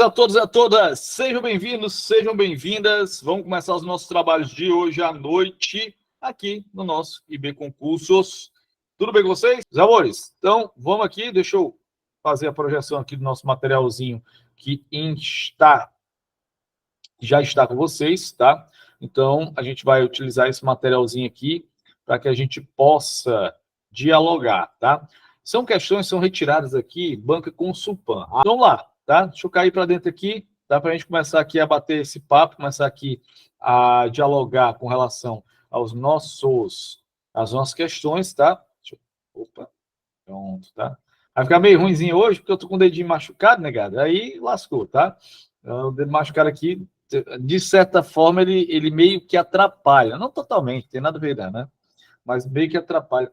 A todos e a todas, sejam bem-vindos, sejam bem-vindas. Vamos começar os nossos trabalhos de hoje à noite aqui no nosso IB Concursos. Tudo bem com vocês, meus amores? Então, vamos aqui, deixa eu fazer a projeção aqui do nosso materialzinho que já está com vocês, tá? Então, a gente vai utilizar esse materialzinho aqui para que a gente possa dialogar, tá? São questões, são retiradas aqui, banca com Supan. Vamos lá. Tá? Deixa eu cair para dentro aqui, dá para a gente começar aqui a bater esse papo, começar aqui a dialogar com relação às nossas questões, tá? Opa, pronto, tá? Vai ficar meio ruimzinho hoje, porque eu tô com o dedinho machucado, negado, aí lascou, tá? O dedo machucado aqui, de certa forma, ele meio que atrapalha, não totalmente, tem nada a ver, né? Mas meio que atrapalha,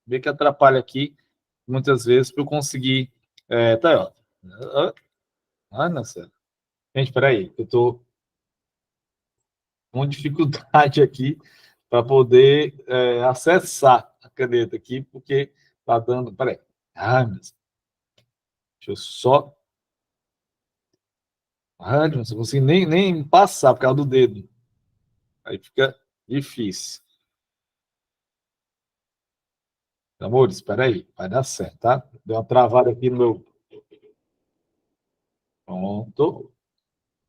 meio que atrapalha aqui, muitas vezes, para eu conseguir, tá, ó. Ah, nossa. Gente, peraí, eu tô com dificuldade aqui para poder acessar a caneta aqui, porque tá dando. Peraí. Ai, meu Deus. Deixa eu só. Ai, não consigo nem passar por causa do dedo. Aí fica difícil. Amores, espera aí, vai dar certo, tá? Deu uma travada aqui no meu. Pronto.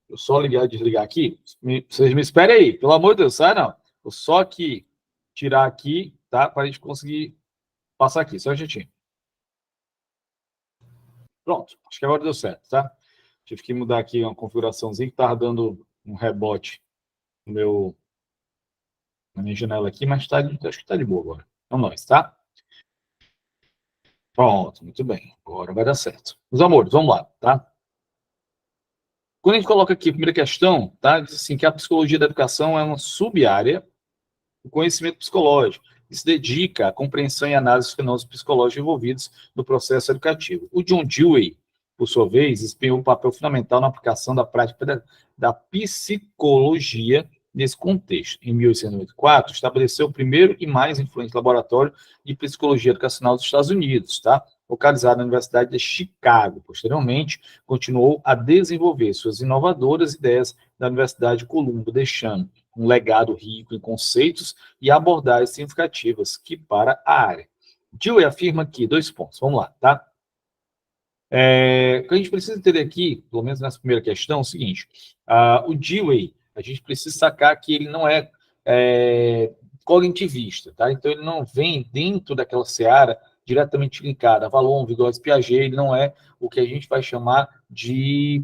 Eu só ligar e desligar aqui. Vocês me esperem aí, pelo amor de Deus, sai não. Vou só aqui tirar aqui, tá? Para a gente conseguir passar aqui, só um jeitinho. Pronto, acho que agora deu certo, tá? Tive que mudar aqui uma configuraçãozinha que estava dando um rebote na minha janela aqui, mas acho que está de boa agora. Vamos nós, tá? Pronto, muito bem. Agora vai dar certo. Meus amores, vamos lá, tá? Quando a gente coloca aqui a primeira questão, tá? Diz assim que a psicologia da educação é uma sub-área do conhecimento psicológico, que se dedica à compreensão e análise dos fenômenos psicológicos envolvidos no processo educativo. O John Dewey, por sua vez, desempenhou um papel fundamental na aplicação da prática da psicologia nesse contexto. Em 1894, estabeleceu o primeiro e mais influente laboratório de psicologia educacional dos Estados Unidos, tá? Localizado na Universidade de Chicago. Posteriormente, continuou a desenvolver suas inovadoras ideias da Universidade de Columbo, deixando um legado rico em conceitos e abordagens significativas que para a área. Dewey afirma que, 2 pontos, vamos lá, tá? O que a gente precisa entender aqui, pelo menos nessa primeira questão, é o seguinte, o Dewey, a gente precisa sacar que ele não é cognitivista, tá? Então ele não vem dentro daquela seara diretamente linkada a Valon, Vygotsky, Piaget, ele não é o que a gente vai chamar de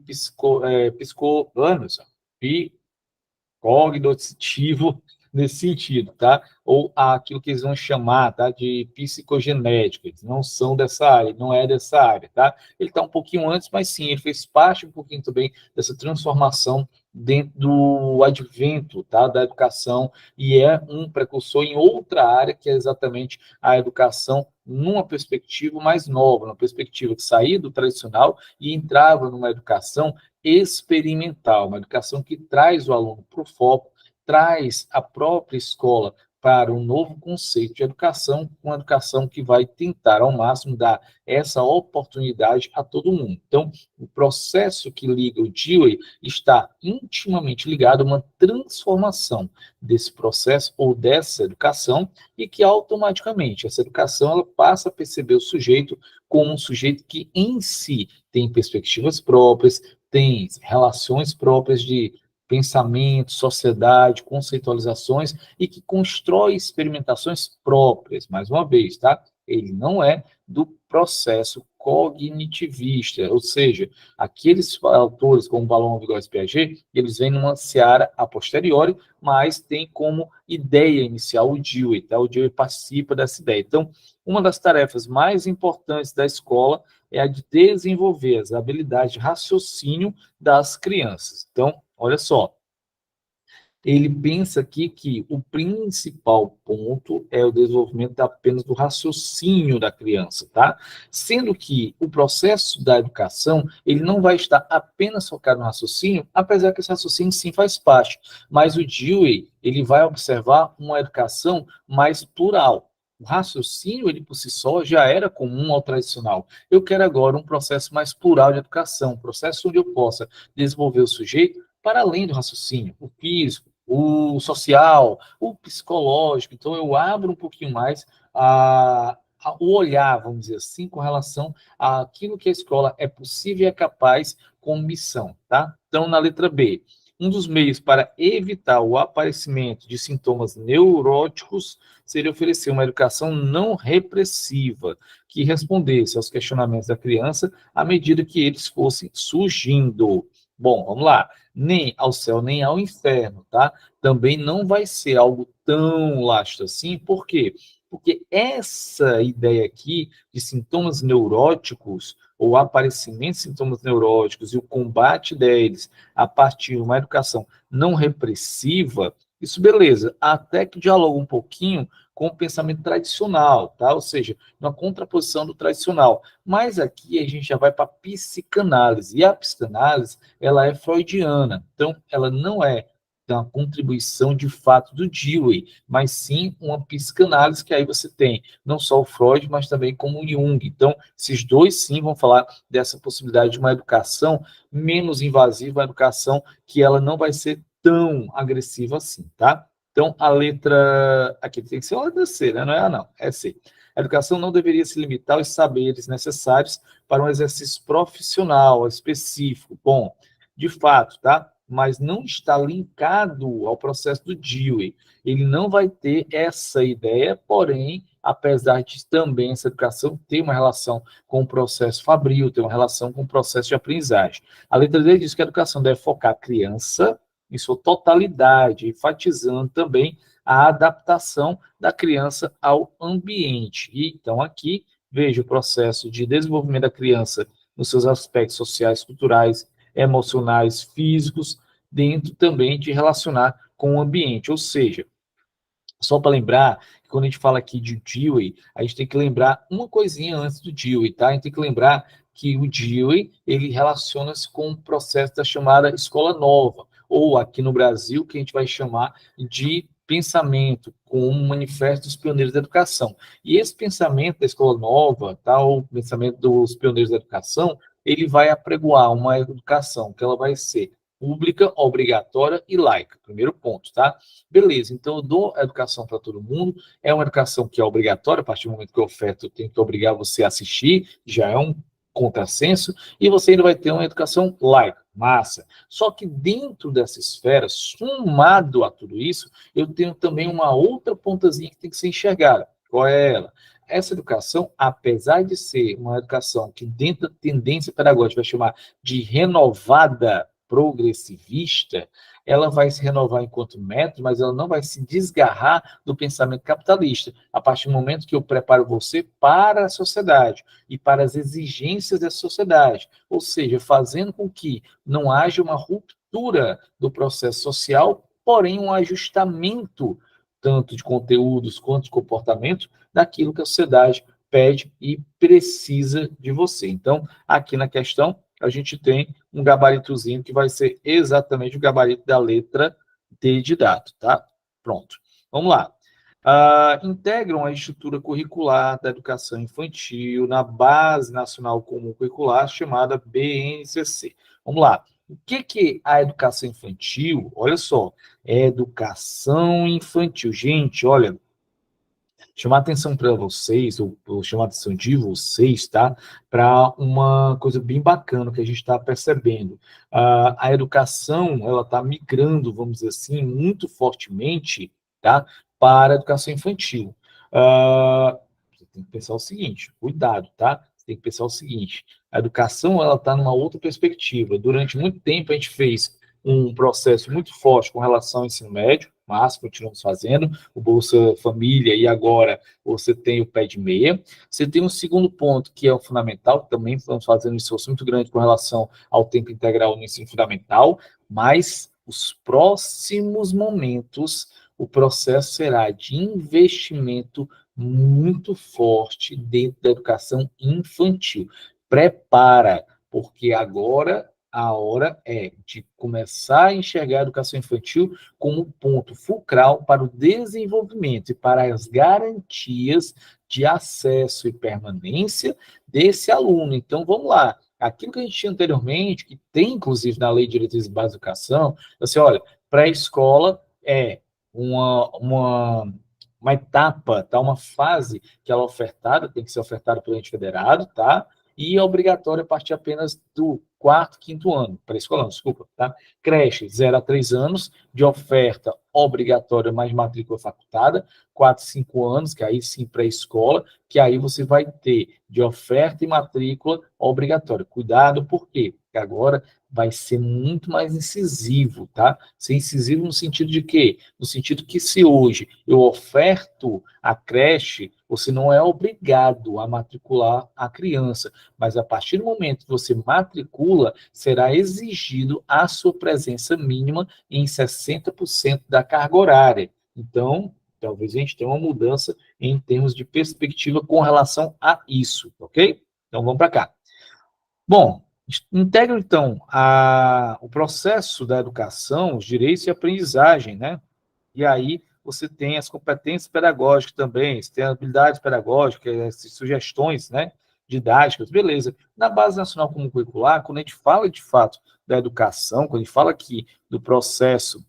cognitivo nesse sentido, tá? Ou aquilo que eles vão chamar, tá, de psicogenética. Eles não são dessa área, não é dessa área, tá? Ele está um pouquinho antes, mas sim, ele fez parte um pouquinho também dessa transformação dentro do advento, tá, da educação, e é um precursor em outra área, que é exatamente a educação numa perspectiva mais nova, numa perspectiva de sair do tradicional e entrava numa educação experimental, uma educação que traz o aluno para o foco, traz a própria escola para um novo conceito de educação, uma educação que vai tentar ao máximo dar essa oportunidade a todo mundo. Então, o processo que liga o Dewey está intimamente ligado a uma transformação desse processo ou dessa educação e que automaticamente essa educação ela passa a perceber o sujeito como um sujeito que em si tem perspectivas próprias, tem relações próprias de pensamento, sociedade, conceitualizações e que constrói experimentações próprias, mais uma vez, tá? Ele não é do processo cognitivista, ou seja, aqueles autores como Valon, Vygotsky, Piaget, eles vêm numa seara a posteriori, mas tem como ideia inicial o Dewey, tá? O Dewey participa dessa ideia. Então, uma das tarefas mais importantes da escola é a de desenvolver as habilidades de raciocínio das crianças. Então, olha só, ele pensa aqui que o principal ponto é o desenvolvimento apenas do raciocínio da criança, tá? Sendo que o processo da educação, ele não vai estar apenas focado no raciocínio, apesar que esse raciocínio sim faz parte, mas o Dewey, ele vai observar uma educação mais plural. O raciocínio, ele por si só, já era comum ao tradicional. Eu quero agora um processo mais plural de educação, um processo onde eu possa desenvolver o sujeito para além do raciocínio, o físico, o social, o psicológico. Então, eu abro um pouquinho mais o olhar, vamos dizer assim, com relação àquilo que a escola é possível e é capaz com missão, tá? Então, na letra B, um dos meios para evitar o aparecimento de sintomas neuróticos seria oferecer uma educação não repressiva, que respondesse aos questionamentos da criança à medida que eles fossem surgindo. Bom, vamos lá. Nem ao céu, nem ao inferno, tá? Também não vai ser algo tão lasto assim, por quê? Porque essa ideia aqui de sintomas neuróticos, ou aparecimento de sintomas neuróticos e o combate deles a partir de uma educação não repressiva, isso beleza, até que dialoga um pouquinho com o pensamento tradicional, tá? Ou seja, uma contraposição do tradicional. Mas aqui a gente já vai para a psicanálise, e a psicanálise, ela é freudiana, então ela não é uma contribuição de fato do Dewey, mas sim uma psicanálise que aí você tem não só o Freud, mas também como o Jung. Então, esses dois sim vão falar dessa possibilidade de uma educação menos invasiva, uma educação que ela não vai ser tão agressiva assim, tá? Então, a letra... Aqui tem que ser a letra C, né? Não é A, não. É C. A educação não deveria se limitar aos saberes necessários para um exercício profissional específico. Bom, de fato, tá? Mas não está linkado ao processo do Dewey. Ele não vai ter essa ideia, porém, apesar de também essa educação ter uma relação com o processo fabril, ter uma relação com o processo de aprendizagem. A letra D diz que a educação deve focar a criança em sua totalidade, enfatizando também a adaptação da criança ao ambiente. E, então, aqui, veja o processo de desenvolvimento da criança nos seus aspectos sociais, culturais, emocionais, físicos, dentro também de relacionar com o ambiente. Ou seja, só para lembrar, que quando a gente fala aqui de Dewey, a gente tem que lembrar uma coisinha antes do Dewey, tá? A gente tem que lembrar que o Dewey, ele relaciona-se com o processo da chamada Escola Nova, ou aqui no Brasil, que a gente vai chamar de pensamento, com o Manifesto dos Pioneiros da Educação. E esse pensamento da Escola Nova, tá? O pensamento dos Pioneiros da Educação, ele vai apregoar uma educação que ela vai ser pública, obrigatória e laica. Primeiro ponto, tá? Beleza, então eu dou a educação para todo mundo, é uma educação que é obrigatória, a partir do momento que eu oferto, eu tenho que obrigar você a assistir, já é um contrassenso, e você ainda vai ter uma educação laica, massa. Só que dentro dessa esfera, somado a tudo isso, eu tenho também uma outra pontazinha que tem que ser enxergada. Qual é ela? Essa educação, apesar de ser uma educação que dentro da tendência pedagógica vai chamar de renovada progressivista, ela vai se renovar enquanto método, mas ela não vai se desgarrar do pensamento capitalista, a partir do momento que eu preparo você para a sociedade e para as exigências da sociedade, ou seja, fazendo com que não haja uma ruptura do processo social, porém um ajustamento tanto de conteúdos quanto de comportamento daquilo que a sociedade pede e precisa de você. Então, aqui na questão, a gente tem um gabaritozinho que vai ser exatamente o gabarito da letra D de dado, tá? Pronto. Vamos lá. Integram a estrutura curricular da educação infantil na Base Nacional Comum Curricular, chamada BNCC. Vamos lá. O que é a educação infantil? Olha só, é educação infantil. Gente, olha, chamar a atenção para vocês, ou chamar a atenção de vocês, tá? Para uma coisa bem bacana que a gente está percebendo. A educação, ela está migrando, vamos dizer assim, muito fortemente, tá? Para a educação infantil. Você tem que pensar o seguinte, cuidado, tá? Você tem que pensar o seguinte, a educação, ela está numa outra perspectiva. Durante muito tempo, a gente fez um processo muito forte com relação ao ensino médio, mas continuamos fazendo, o Bolsa Família, e agora você tem o pé de meia. Você tem um segundo ponto, que é o fundamental, também estamos fazendo um esforço muito grande com relação ao tempo integral no ensino fundamental, mas os próximos momentos, o processo será de investimento muito forte dentro da educação infantil. Prepara, porque agora a hora é de começar a enxergar a educação infantil como um ponto fulcral para o desenvolvimento e para as garantias de acesso e permanência desse aluno. Então, vamos lá. Aquilo que a gente tinha anteriormente, que tem, inclusive, na Lei de Diretrizes Básicas da Educação, assim, olha, pré-escola é uma etapa, tá? Uma fase que ela é ofertada, tem que ser ofertada pelo ente federado, tá? E é obrigatório a partir apenas do quarto, quinto ano, pré-escolar, desculpa, tá? Creche, 0 a 3 anos, de oferta obrigatória, mais matrícula facultada, 4, 5 anos, que aí sim pré-escola, que aí você vai ter de oferta e matrícula obrigatória. Cuidado, por quê? Porque agora vai ser muito mais incisivo, tá? Ser incisivo no sentido de quê? No sentido que se hoje eu oferto a creche, você não é obrigado a matricular a criança, mas a partir do momento que você matricula, será exigido a sua presença mínima em 60% da carga horária. Então, talvez a gente tenha uma mudança em termos de perspectiva com relação a isso, ok? Então, vamos para cá. Bom, integra, então, o processo da educação, os direitos e aprendizagem, né? E aí você tem as competências pedagógicas também, você tem habilidades pedagógicas, as sugestões, né, didáticas, beleza. Na Base Nacional Comum Curricular, quando a gente fala, de fato, da educação, quando a gente fala aqui do processo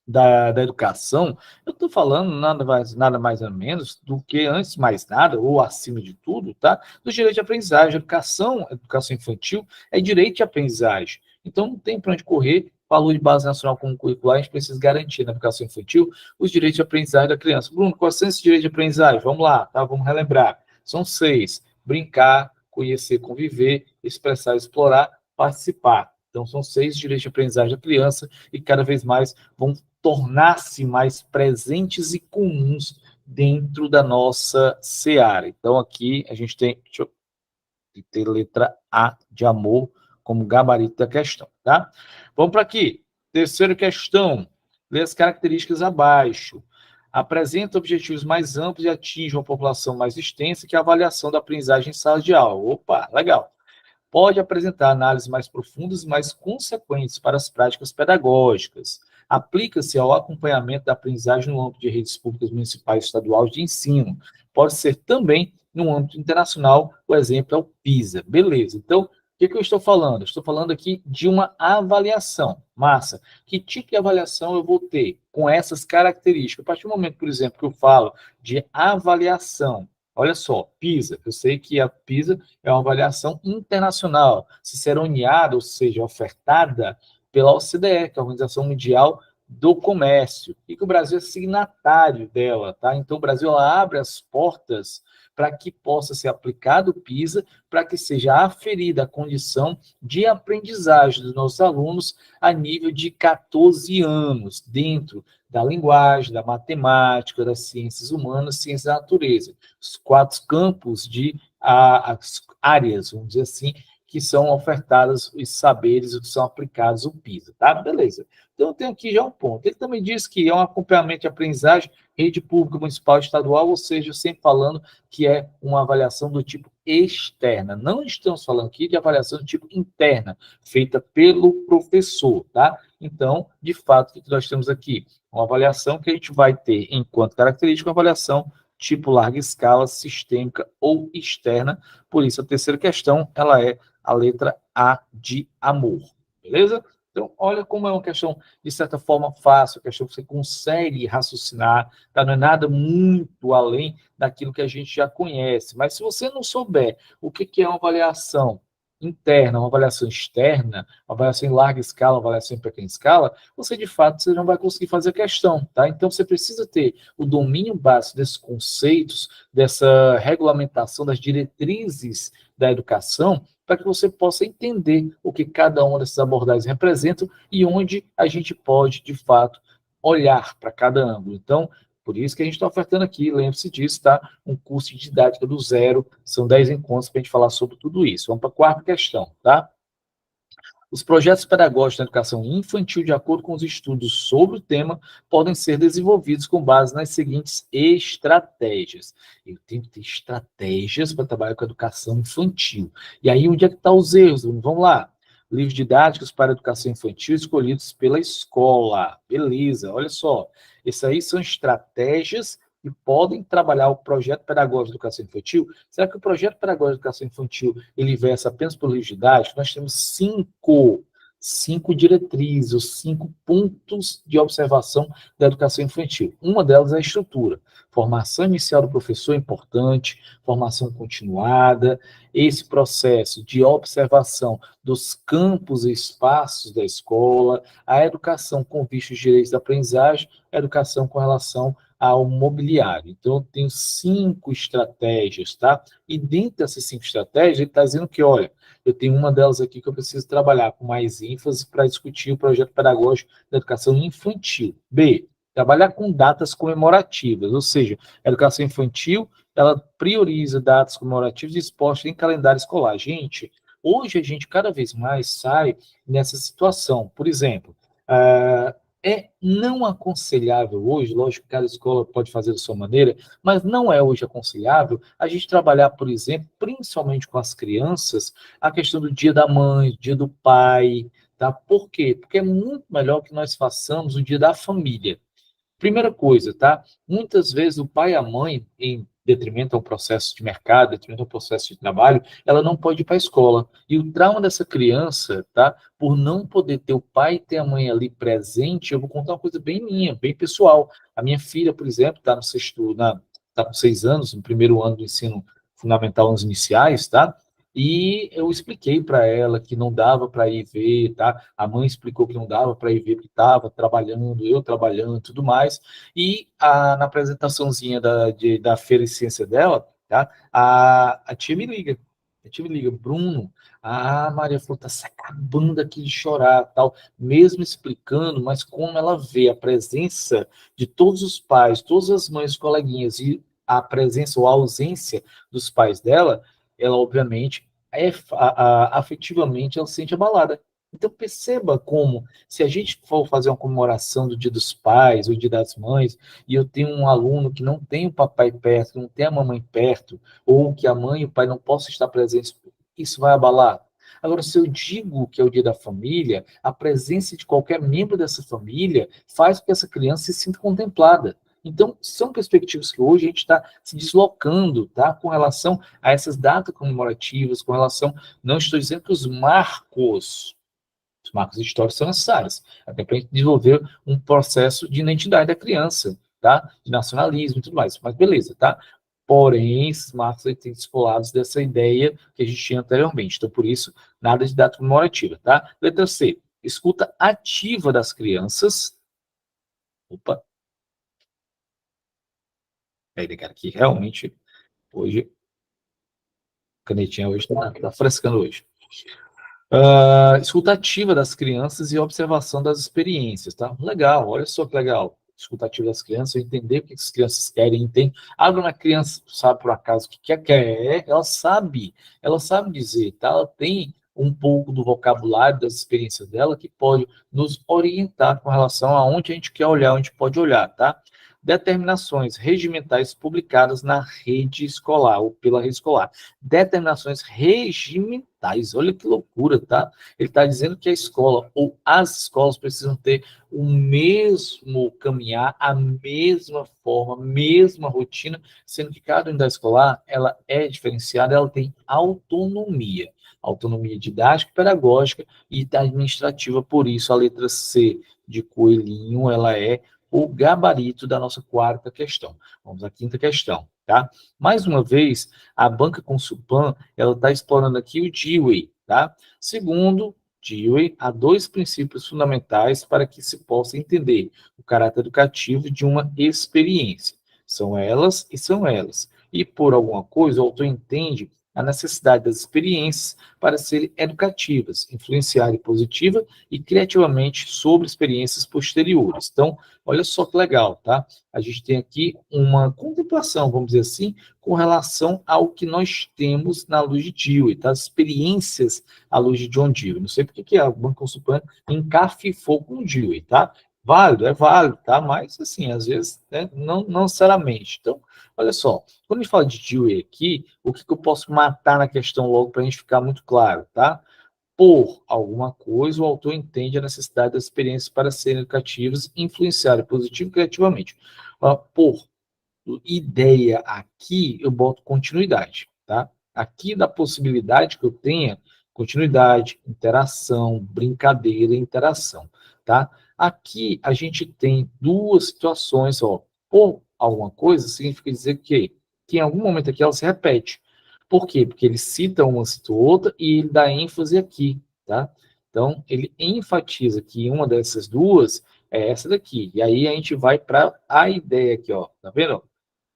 da educação, eu estou falando nada mais ou menos do que, antes de mais nada, ou acima de tudo, tá? Do direito de aprendizagem. Educação infantil é direito de aprendizagem. Então, não tem para onde correr. Falou de Base Nacional Comum Curricular, a gente precisa garantir na educação infantil os direitos de aprendizagem da criança. Bruno, quais são esses direitos de aprendizagem? Vamos lá, tá? Vamos relembrar. São 6. Brincar, conhecer, conviver, expressar, explorar, participar. Então, são 6 direitos de aprendizagem da criança e cada vez mais vão tornar-se mais presentes e comuns dentro da nossa seara. Então, aqui a gente tem, deixa eu ter letra A de amor como gabarito da questão, tá? Vamos para aqui. Terceira questão. Lê as características abaixo. Apresenta objetivos mais amplos e atinge uma população mais extensa que a avaliação da aprendizagem em sala de aula. Opa, legal. Pode apresentar análises mais profundas e mais consequentes para as práticas pedagógicas. Aplica-se ao acompanhamento da aprendizagem no âmbito de redes públicas municipais e estaduais de ensino. Pode ser também no âmbito internacional, o exemplo é o PISA. Beleza, então, o que eu estou falando? Eu estou falando aqui de uma avaliação. Massa. Que tipo de avaliação eu vou ter com essas características? A partir do momento, por exemplo, que eu falo de avaliação, olha só, PISA, eu sei que a PISA é uma avaliação internacional, ciceroneada, ou seja, ofertada pela OCDE, que é a Organização Mundial do Comércio, e que o Brasil é signatário dela, tá? Então, o Brasil ela abre as portas para que possa ser aplicado o PISA, para que seja aferida a condição de aprendizagem dos nossos alunos a nível de 14 anos, dentro da linguagem, da matemática, das ciências humanas, ciências da natureza. Os 4 campos de as áreas, vamos dizer assim, que são ofertadas os saberes que são aplicados o PISA, tá? Beleza. Então, eu tenho aqui já um ponto. Ele também diz que é um acompanhamento de aprendizagem, rede pública, municipal, estadual, ou seja, sempre falando que é uma avaliação do tipo externa. Não estamos falando aqui de avaliação do tipo interna, feita pelo professor, tá? Então, de fato, o que nós temos aqui? Uma avaliação que a gente vai ter, enquanto característica, uma avaliação tipo larga escala, sistêmica ou externa. Por isso, a terceira questão, ela é a letra A de amor. Beleza? Então, olha como é uma questão, de certa forma, fácil, uma questão que você consegue raciocinar, tá? Não é nada muito além daquilo que a gente já conhece. Mas se você não souber o que é uma avaliação interna, uma avaliação externa, uma avaliação em larga escala, uma avaliação em pequena escala, você, de fato, você não vai conseguir fazer a questão, tá? Então, você precisa ter o domínio básico desses conceitos, dessa regulamentação, das diretrizes da educação, para que você possa entender o que cada uma dessas abordagens representam e onde a gente pode, de fato, olhar para cada ângulo. Então, por isso que a gente está ofertando aqui, lembre-se disso, tá? Um curso de didática do zero, são 10 encontros para a gente falar sobre tudo isso. Vamos para a quarta questão, tá? Os projetos pedagógicos na educação infantil, de acordo com os estudos sobre o tema, podem ser desenvolvidos com base nas seguintes estratégias. Eu tenho que ter estratégias para trabalhar com a educação infantil. E aí, onde é que estão os erros? Vamos lá. livros didáticos para educação infantil escolhidos pela escola. Beleza, olha só. Isso aí são estratégias que podem trabalhar o projeto pedagógico de educação infantil. Será que o projeto pedagógico de educação infantil ele versa apenas por livros didáticos? Nós temos cinco diretrizes, ou 5 pontos de observação da educação infantil. Uma delas é a estrutura. Formação inicial do professor é importante, formação continuada, esse processo de observação dos campos e espaços da escola, a educação com vistos direitos da aprendizagem, a educação com relação ao mobiliário. Então, eu tenho 5 estratégias, tá? E dentro dessas 5 estratégias, ele está dizendo que, olha, eu tenho uma delas aqui que eu preciso trabalhar com mais ênfase para discutir o projeto pedagógico da educação infantil. B, trabalhar com datas comemorativas, ou seja, a educação infantil, ela prioriza datas comemorativas expostas em calendário escolar. Gente, hoje a gente cada vez mais sai nessa situação. Por exemplo, é não aconselhável hoje, lógico que cada escola pode fazer da sua maneira, mas não é hoje aconselhável a gente trabalhar, por exemplo, principalmente com as crianças, a questão do dia da mãe, dia do pai, tá? Por quê? Porque é muito melhor que nós façamos o dia da família. Primeira coisa, tá? Muitas vezes o pai e a mãe, em detrimento ao processo de mercado, detrimento ao processo de trabalho, ela não pode ir para a escola. E o trauma dessa criança, tá? Por não poder ter o pai e ter a mãe ali presente, eu vou contar uma coisa bem minha, bem pessoal. A minha filha, por exemplo, está no sexto, tá com 6 anos, no primeiro ano do ensino fundamental, nos iniciais, tá? E eu expliquei para ela que não dava para ir ver, tá? A mãe explicou que não dava para ir ver porque estava trabalhando, eu trabalhando e tudo mais. E na apresentaçãozinha da feira de ciência dela, tá? A tia me liga. A tia me liga, Bruno, a Maria falou, tá se acabando aqui de chorar, tal. Mesmo explicando, mas como ela vê a presença de todos os pais, todas as mães, coleguinhas, e a presença ou a ausência dos pais dela, ela obviamente afetivamente ela se sente abalada. Então perceba como, se a gente for fazer uma comemoração do Dia dos Pais ou Dia das Mães, e eu tenho um aluno que não tem o papai perto, que não tem a mamãe perto, ou que a mãe e o pai não possam estar presentes, isso vai abalar. Agora, se eu digo que é o dia da família, a presença de qualquer membro dessa família faz com que essa criança se sinta contemplada. Então, são perspectivas que hoje a gente está se deslocando, tá? Com relação a essas datas comemorativas, com relação, não estou dizendo que os marcos históricos são necessários, até para a gente desenvolver um processo de identidade da criança, tá? De nacionalismo e tudo mais, mas beleza, tá? Porém, esses marcos têm que ser descolados dessa ideia que a gente tinha anteriormente. Então, por isso, nada de data comemorativa, tá? Letra C, escuta ativa das crianças. Opa, peraí, cara, que realmente hoje, a canetinha hoje tá frescando hoje. Escutativa das crianças e observação das experiências, tá? Legal, olha só que legal. Escutativa das crianças, entender o que as crianças querem, tem. Agora, a criança sabe por acaso o que quer, ela sabe dizer, tá? Ela tem um pouco do vocabulário das experiências dela que pode nos orientar com relação a onde a gente quer olhar, onde pode olhar, tá? Determinações regimentais publicadas na rede escolar ou pela rede escolar. Determinações regimentais, olha que loucura, tá? Ele está dizendo que a escola ou as escolas precisam ter o mesmo caminhar, a mesma forma, a mesma rotina, sendo que cada unidade escolar ela é diferenciada, ela tem autonomia. Autonomia didática, pedagógica e administrativa, por isso a letra C de coelhinho, ela é o gabarito da nossa quarta questão. Vamos à quinta questão, tá? Mais uma vez, a banca Consulpan, ela está explorando aqui o Dewey, tá? Segundo Dewey, há 2 princípios fundamentais para que se possa entender o caráter educativo de uma experiência. São elas e são elas. E por alguma coisa, o autor entende a necessidade das experiências para serem educativas, influenciarem positiva e criativamente sobre experiências posteriores. Então, olha só que legal, tá? A gente tem aqui uma contemplação, vamos dizer assim, com relação ao que nós temos na luz de Dewey, tá? As experiências à luz de John Dewey. Não sei porque que a Banca Consulpan encafifou com o Dewey, tá? Válido, é válido, tá? Mas, assim, às vezes, né, não necessariamente. Então, olha só, quando a gente fala de Dewey aqui, o que eu posso matar na questão logo para a gente ficar muito claro, tá? Por alguma coisa, o autor entende a necessidade das experiências para serem educativas e influenciarem positivo e criativamente. Por ideia aqui, eu boto continuidade, tá? Aqui da possibilidade que eu tenha continuidade, interação, brincadeira e interação, tá? Aqui a gente tem duas situações, ó. Por alguma coisa significa dizer que em algum momento aqui ela se repete. Por quê? Porque ele cita uma, cita outra e ele dá ênfase aqui, tá? Então, ele enfatiza que uma dessas duas é essa daqui. E aí a gente vai para a ideia aqui, ó. Tá vendo?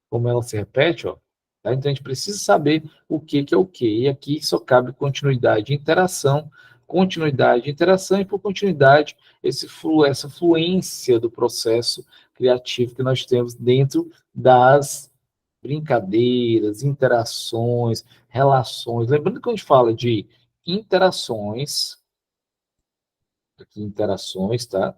Como ela se repete, ó. Tá? Então a gente precisa saber o que é o que. E aqui só cabe continuidade, interação, e por continuidade, essa fluência do processo criativo que nós temos dentro das brincadeiras, interações, relações. Lembrando que a gente fala de interações, aqui interações, tá?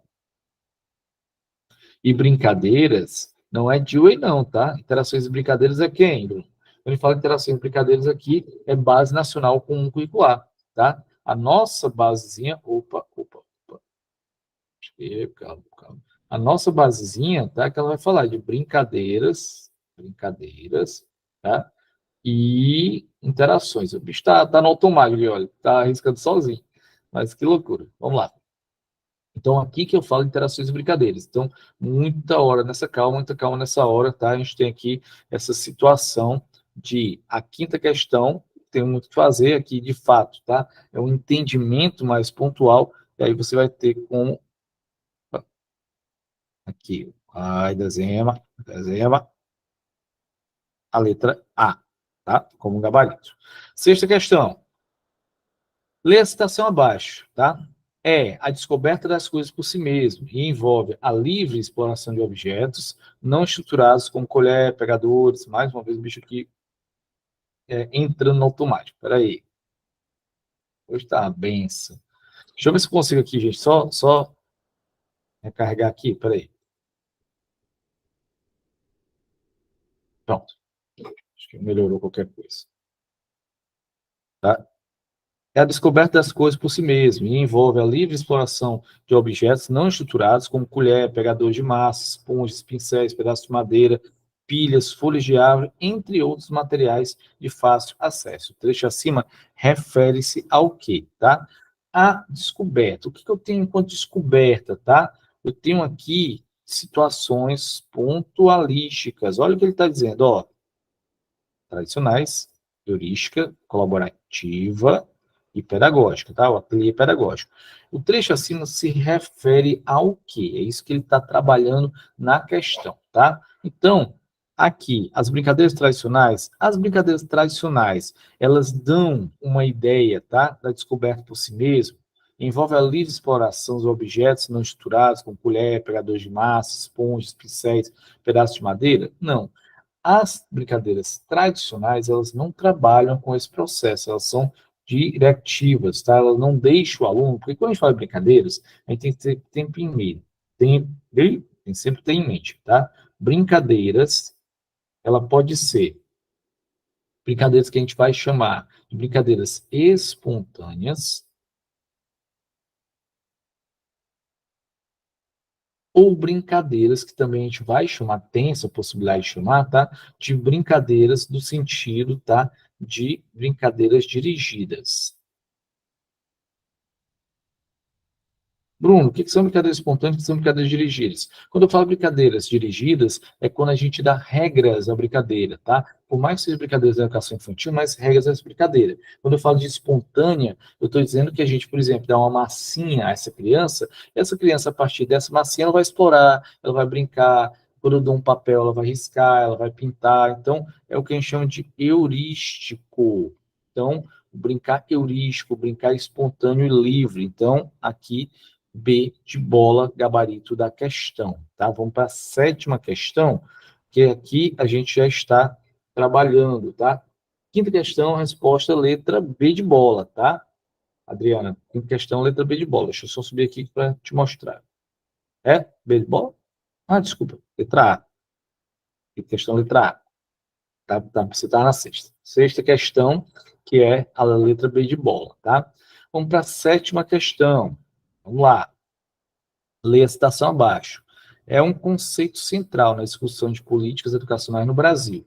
E brincadeiras não é Dewey, não, tá? Interações e brincadeiras é quem, Bruno? Quando a gente fala de interações e brincadeiras aqui, é Base Nacional Comum Curricular, tá? A nossa basezinha. Opa. Calma. A nossa basezinha, tá? Que ela vai falar de brincadeiras, tá? E interações. O bicho tá no automático ali, olha, tá arriscando sozinho. Mas que loucura. Vamos lá. Então, aqui que eu falo de interações e brincadeiras. Então, muita calma nessa hora, tá? A gente tem aqui essa situação de a quinta questão, tem muito o que fazer aqui, de fato, tá? É um entendimento mais pontual, e aí você vai ter como aqui, desenha a letra A, tá? Como gabarito. Sexta questão. Lê a citação abaixo, tá? É a descoberta das coisas por si mesmo e envolve a livre exploração de objetos não estruturados como colher, pegadores, mais uma vez o bicho aqui entrando no automático. Peraí. Hoje tá uma benção. Deixa eu ver se eu consigo aqui, gente. Só recarregar aqui. Peraí. Pronto. Acho que melhorou qualquer coisa. Tá? É a descoberta das coisas por si mesmo e envolve a livre exploração de objetos não estruturados, como colher, pegador de massa, esponjas, pincéis, pedaços de madeira, pilhas, folhas de árvore, entre outros materiais de fácil acesso. O trecho acima refere-se ao quê, tá? A descoberta. O que eu tenho enquanto descoberta, tá? Eu tenho aqui situações pontualísticas. Olha o que ele está dizendo, ó. Tradicionais, heurística, colaborativa e pedagógica, tá? O ateliê pedagógico. O trecho acima se refere ao quê? É isso que ele está trabalhando na questão, tá? Então, aqui, as brincadeiras tradicionais, elas dão uma ideia, tá? Da descoberta por si mesmo, envolve a livre exploração dos objetos não estruturados, como colher, pegadores de massa, esponjas, pincéis, pedaços de madeira? Não. As brincadeiras tradicionais, elas não trabalham com esse processo, elas são diretivas, tá? Elas não deixam o aluno, porque quando a gente fala de brincadeiras, a gente tem que ter tempo em mente, tem sempre ter em mente, tá? Brincadeiras, ela pode ser brincadeiras que a gente vai chamar de brincadeiras espontâneas, ou brincadeiras, que também a gente vai chamar, tem essa possibilidade de chamar, tá? De brincadeiras do sentido, tá? De brincadeiras dirigidas. Bruno, o que são brincadeiras espontâneas e o que são brincadeiras dirigidas? Quando eu falo brincadeiras dirigidas, é quando a gente dá regras à brincadeira, tá? Por mais que seja brincadeiras da educação infantil, mais regras essa brincadeira. Quando eu falo de espontânea, eu estou dizendo que a gente, por exemplo, dá uma massinha a essa criança, a partir dessa massinha, ela vai explorar, ela vai brincar. Quando eu dou um papel, ela vai riscar, ela vai pintar. Então, é o que a gente chama de heurístico. Então, brincar heurístico, brincar espontâneo e livre. Então, aqui B de bola, gabarito da questão, tá? Vamos para a sétima questão, que aqui a gente já está trabalhando, tá? Quinta questão, resposta letra B de bola, tá? Adriana, quinta questão, letra B de bola. Deixa eu só subir aqui para te mostrar. É? B de bola? Ah, desculpa, letra A. Quinta questão, letra A. Tá, você está na sexta. Sexta questão, que é a letra B de bola, tá? Vamos para a sétima questão. Vamos lá. Leia a citação abaixo. É um conceito central na discussão de políticas educacionais no Brasil.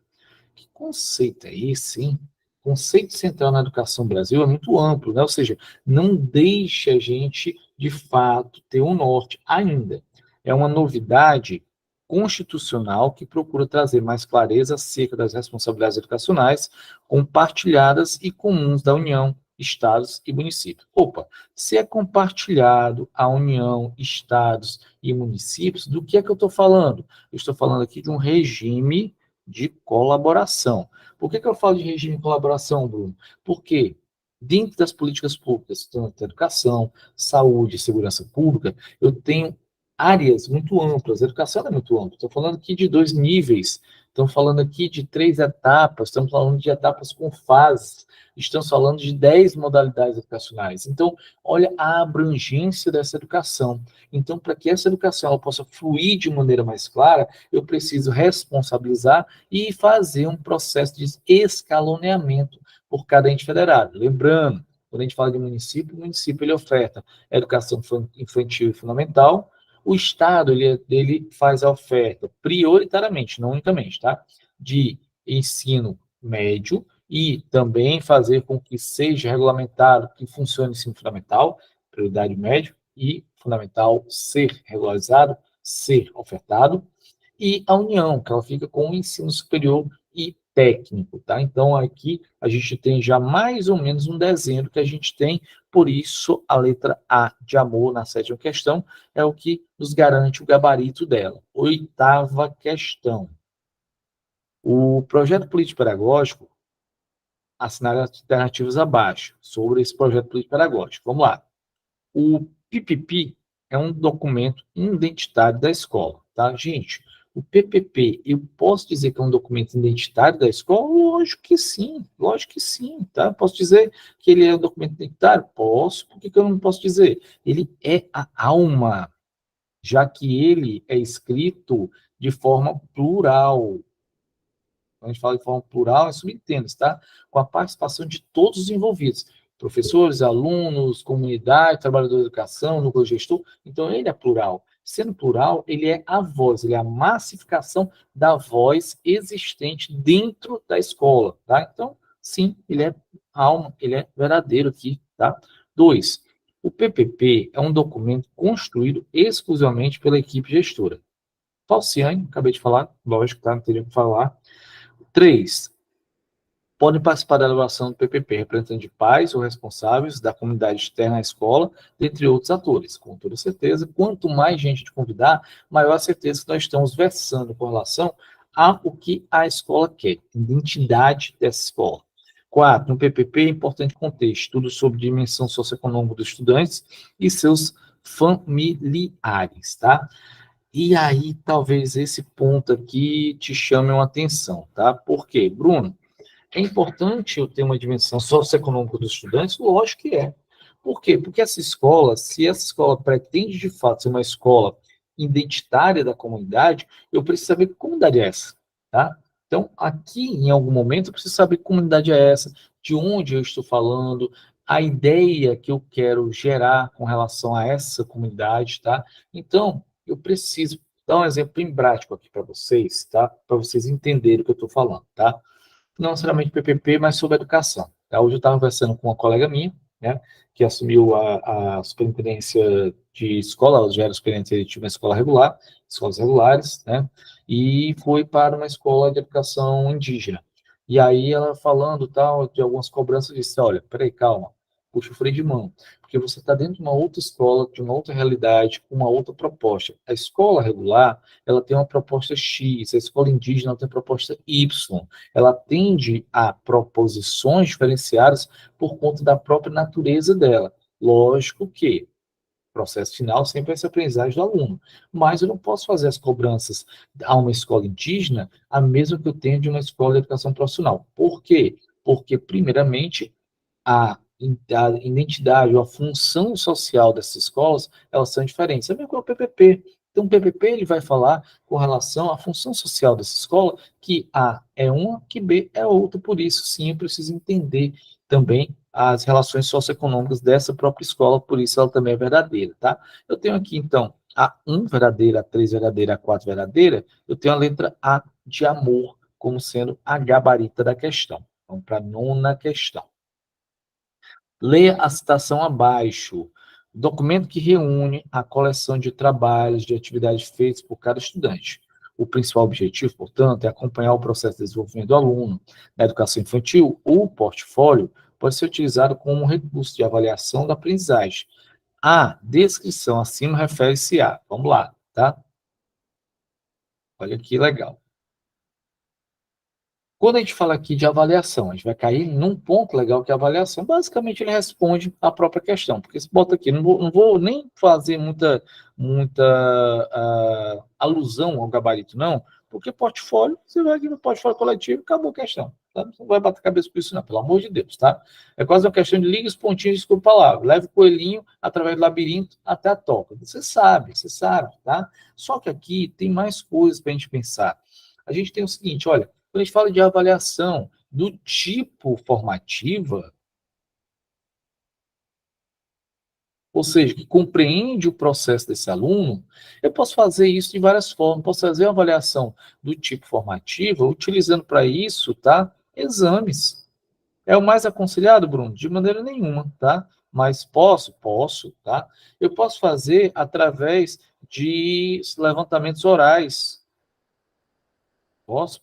Que conceito é esse, hein? Conceito central na educação no Brasil é muito amplo, né? Ou seja, não deixa a gente, de fato, ter um norte ainda. É uma novidade constitucional que procura trazer mais clareza acerca das responsabilidades educacionais compartilhadas e comuns da União, estados e municípios. Opa, se é compartilhado a União, estados e municípios, do que é que eu estou falando? Eu estou falando aqui de um regime de colaboração. Por que eu falo de regime de colaboração, Bruno? Porque dentro das políticas públicas, tanto educação, saúde e segurança pública, eu tenho áreas muito amplas. A educação é muito ampla. Estou falando aqui de 2 níveis, estamos falando aqui de 3 etapas, estamos falando de etapas com fases, estamos falando de 10 modalidades educacionais. Então, olha a abrangência dessa educação. Então, para que essa educação ela possa fluir de maneira mais clara, eu preciso responsabilizar e fazer um processo de escaloneamento por cada ente federado. Lembrando, quando a gente fala de município, o município ele oferta educação infantil e fundamental, o Estado ele faz a oferta prioritariamente, não unicamente, tá? De ensino médio e também fazer com que seja regulamentado que funcione o ensino fundamental, prioridade médio e fundamental ser regularizado, ser ofertado, e a União, que ela fica com o ensino superior e técnico, tá? Então, aqui a gente tem já mais ou menos um desenho que a gente tem, por isso a letra A de amor na sétima questão é o que nos garante o gabarito dela. Oitava questão. O projeto político-pedagógico assinaram alternativas abaixo sobre esse projeto político-pedagógico. Vamos lá. O PPP é um documento identitário da escola, tá, gente? O PPP, eu posso dizer que é um documento identitário da escola? Lógico que sim, tá? Posso dizer que ele é um documento identitário? Posso, por que que eu não posso dizer? Ele é a alma, já que ele é escrito de forma plural. Quando a gente fala de forma plural, é subentende, tá? Com a participação de todos os envolvidos. Professores, alunos, comunidade, trabalhador da educação, núcleo gestor. Então, ele é plural. Sendo plural, ele é a voz, ele é a massificação da voz existente dentro da escola, tá? Então, sim, ele é alma, ele é verdadeiro aqui, tá? 2. O PPP é um documento construído exclusivamente pela equipe gestora. Falciane, acabei de falar, lógico, tá? Não teria que falar. 3. Podem participar da elaboração do PPP representantes de pais ou responsáveis da comunidade externa à escola, dentre outros atores. Com toda certeza, quanto mais gente a gente convidar, maior a certeza que nós estamos versando com relação ao que a escola quer, identidade dessa escola. 4. No PPP é importante contexto, estudo sobre dimensão socioeconômica dos estudantes e seus familiares, tá? E aí, talvez esse ponto aqui te chame uma atenção, tá? Por quê? Bruno, é importante eu ter uma dimensão socioeconômica dos estudantes? Lógico que é. Por quê? Porque essa escola, se essa escola pretende de fato ser uma escola identitária da comunidade, eu preciso saber que comunidade é essa, tá? Então, aqui, em algum momento, eu preciso saber que comunidade é essa, de onde eu estou falando, a ideia que eu quero gerar com relação a essa comunidade, tá? Então, eu preciso dar um exemplo bem prático aqui para vocês, tá? Para vocês entenderem o que eu estou falando, tá? Não necessariamente PPP, mas sobre educação. Tá? Hoje eu estava conversando com uma colega minha, né, que assumiu a superintendência de escola, ela já era superintendente de uma escola regular, escolas regulares, né, e foi para uma escola de educação indígena. E aí ela falando tal, de algumas cobranças, disse, olha, peraí, calma, puxa o freio de mão, porque você está dentro de uma outra escola, de uma outra realidade, com uma outra proposta. A escola regular, ela tem uma proposta X, a escola indígena tem uma proposta Y, ela tende a proposições diferenciadas por conta da própria natureza dela. Lógico que o processo final sempre é essa aprendizagem do aluno, mas eu não posso fazer as cobranças a uma escola indígena a mesma que eu tenho de uma escola de educação profissional. Por quê? Porque, primeiramente, a identidade ou a função social dessas escolas, elas são diferentes. É mesmo com o PPP. Então, o PPP ele vai falar com relação à função social dessa escola, que A é uma, que B é outra. Por isso, sim, eu preciso entender também as relações socioeconômicas dessa própria escola, por isso ela também é verdadeira, tá? Eu tenho aqui, então, a 1 verdadeira, a 3 verdadeira, a 4 verdadeira, eu tenho a letra A de amor como sendo a gabarita da questão. Vamos para a 9ª questão. Leia a citação abaixo. Documento que reúne a coleção de trabalhos, de atividades feitas por cada estudante. O principal objetivo, portanto, é acompanhar o processo de desenvolvimento do aluno. Na educação infantil, o portfólio pode ser utilizado como um recurso de avaliação da aprendizagem. A descrição acima refere-se a, vamos lá, tá? Olha que legal. Quando a gente fala aqui de avaliação, a gente vai cair num ponto legal que é a avaliação. Basicamente, ele responde à própria questão, porque se bota aqui, não vou nem fazer muita alusão ao gabarito, não, porque portfólio, você vai aqui no portfólio coletivo, acabou a questão. Tá? Você não vai bater cabeça com isso, não, pelo amor de Deus, tá? É quase uma questão de liga os pontinhos, desculpa a palavra, leva o coelhinho através do labirinto até a toca. Você sabe, tá? Só que aqui tem mais coisas para a gente pensar. A gente tem o seguinte, olha, quando a gente fala de avaliação do tipo formativa, ou seja, que compreende o processo desse aluno, eu posso fazer isso de várias formas. Posso fazer uma avaliação do tipo formativa, utilizando para isso, tá? Exames. É o mais aconselhado, Bruno? De maneira nenhuma, tá? Mas posso, tá? Eu posso fazer através de levantamentos orais.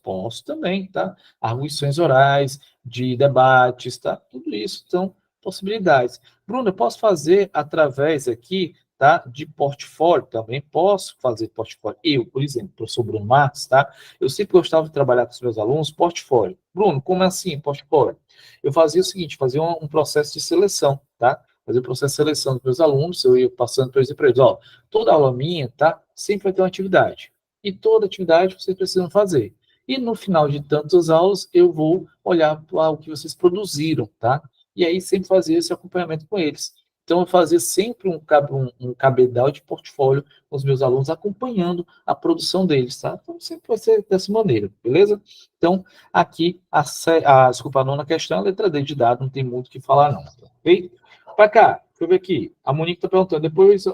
Posso também, tá? Arguições orais, de debates, tá? Tudo isso são possibilidades. Bruno, eu posso fazer através aqui, tá? De portfólio também, posso fazer portfólio. Eu, por exemplo, professor Bruno Marques, tá? Eu sempre gostava de trabalhar com os meus alunos, portfólio. Bruno, como assim, portfólio? Eu fazia o seguinte, fazia um processo de seleção, tá? Fazia o processo de seleção dos meus alunos, eu ia passando para eles, ó, toda aula minha, tá? Sempre vai ter uma atividade. E toda atividade vocês precisam fazer. E no final de tantas aulas, eu vou olhar para o que vocês produziram, tá? E aí sempre fazer esse acompanhamento com eles. Então, eu fazia sempre um cabedal de portfólio com os meus alunos, acompanhando a produção deles, tá? Então, sempre vai ser dessa maneira, beleza? Então, aqui, desculpa, a 9ª questão, a letra D de dado, não tem muito o que falar, não, ok? Para cá, deixa eu ver aqui. A Monique está perguntando, depois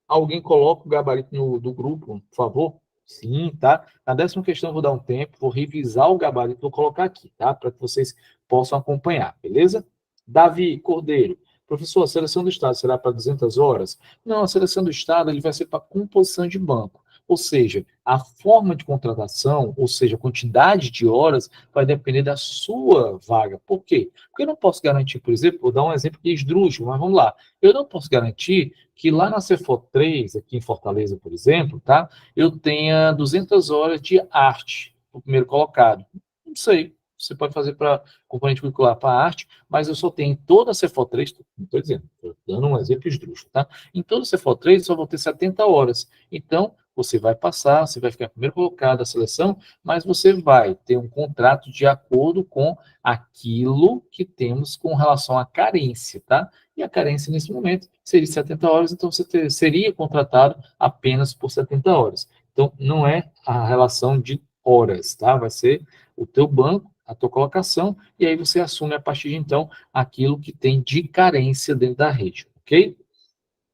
alguém coloca o gabarito do grupo, por favor? Sim, tá? Na 10ª questão, eu vou dar um tempo, vou revisar o gabarito, vou colocar aqui, tá? Para que vocês possam acompanhar, beleza? Davi Cordeiro. Professor, a seleção do Estado será para 200 horas? Não, a seleção do Estado ele vai ser para composição de banco. Ou seja, a forma de contratação, ou seja, a quantidade de horas, vai depender da sua vaga. Por quê? Porque eu não posso garantir, por exemplo, vou dar um exemplo de esdrúxulo, mas vamos lá. Eu não posso garantir que lá na CEFOR 3, aqui em Fortaleza, por exemplo, tá? Eu tenha 200 horas de arte, o primeiro colocado. Não sei. Você pode fazer para componente curricular para arte, mas eu só tenho em toda a CEFOR 3, não estou dizendo, estou dando um exemplo esdrúxulo, tá? Em toda a CEFOR 3, eu só vou ter 70 horas. Então, você vai passar, você vai ficar primeiro colocado da seleção, mas você vai ter um contrato de acordo com aquilo que temos com relação à carência, tá? E a carência nesse momento seria 70 horas, então você seria contratado apenas por 70 horas. Então, não é a relação de horas, tá? Vai ser o teu banco, a tua colocação, e aí você assume a partir de então aquilo que tem de carência dentro da rede, ok?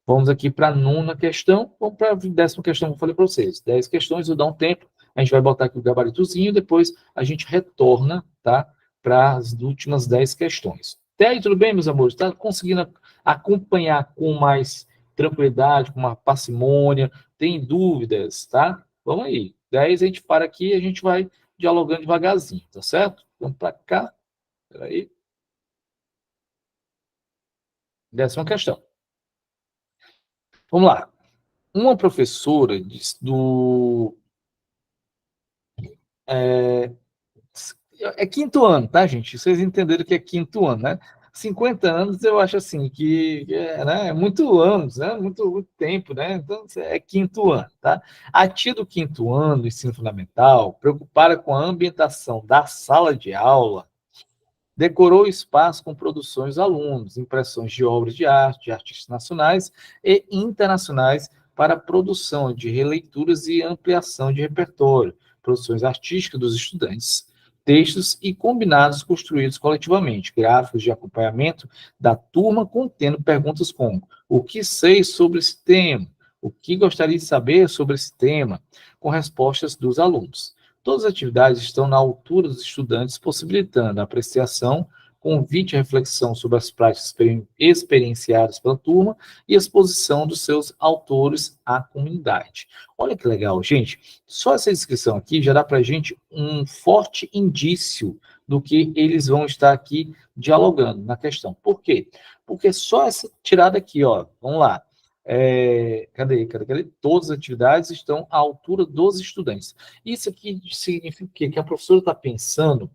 Vamos aqui para a 9ª questão, vamos para a 10ª questão que eu falei para vocês. 10 questões, eu dar um tempo, a gente vai botar aqui o gabaritozinho, depois a gente retorna, tá? Para as últimas 10 questões. Até aí, tudo bem, meus amores? Está conseguindo acompanhar com mais tranquilidade, com uma parcimônia? Tem dúvidas, tá? Vamos aí. 10 a gente para aqui e a gente vai dialogando devagarzinho, tá certo? Vamos para cá. Espera aí. 10ª questão. Vamos lá. Uma professora é quinto ano, tá, gente? Vocês entenderam que é quinto ano, né? 50 anos eu acho assim que né, é muito anos, né? Muito tempo, né? Então é quinto ano, tá? A tia do quinto ano do ensino fundamental, preocupada com a ambientação da sala de aula, decorou o espaço com produções dos alunos, impressões de obras de arte, de artistas nacionais e internacionais para a produção de releituras e ampliação de repertório, produções artísticas dos estudantes. textos e combinados construídos coletivamente, gráficos de acompanhamento da turma contendo perguntas como: o que sei sobre esse tema? O que gostaria de saber sobre esse tema? Com respostas dos alunos. Todas as atividades estão na altura dos estudantes, possibilitando a apreciação, convite à reflexão sobre as práticas experienciadas pela turma e exposição dos seus autores à comunidade. Olha que legal, gente. Só essa descrição aqui já dá para a gente um forte indício do que eles vão estar aqui dialogando na questão. Por quê? Porque só essa tirada aqui, ó, vamos lá. Cadê? Todas as atividades estão à altura dos estudantes. Isso aqui significa o quê? Que a professora está pensando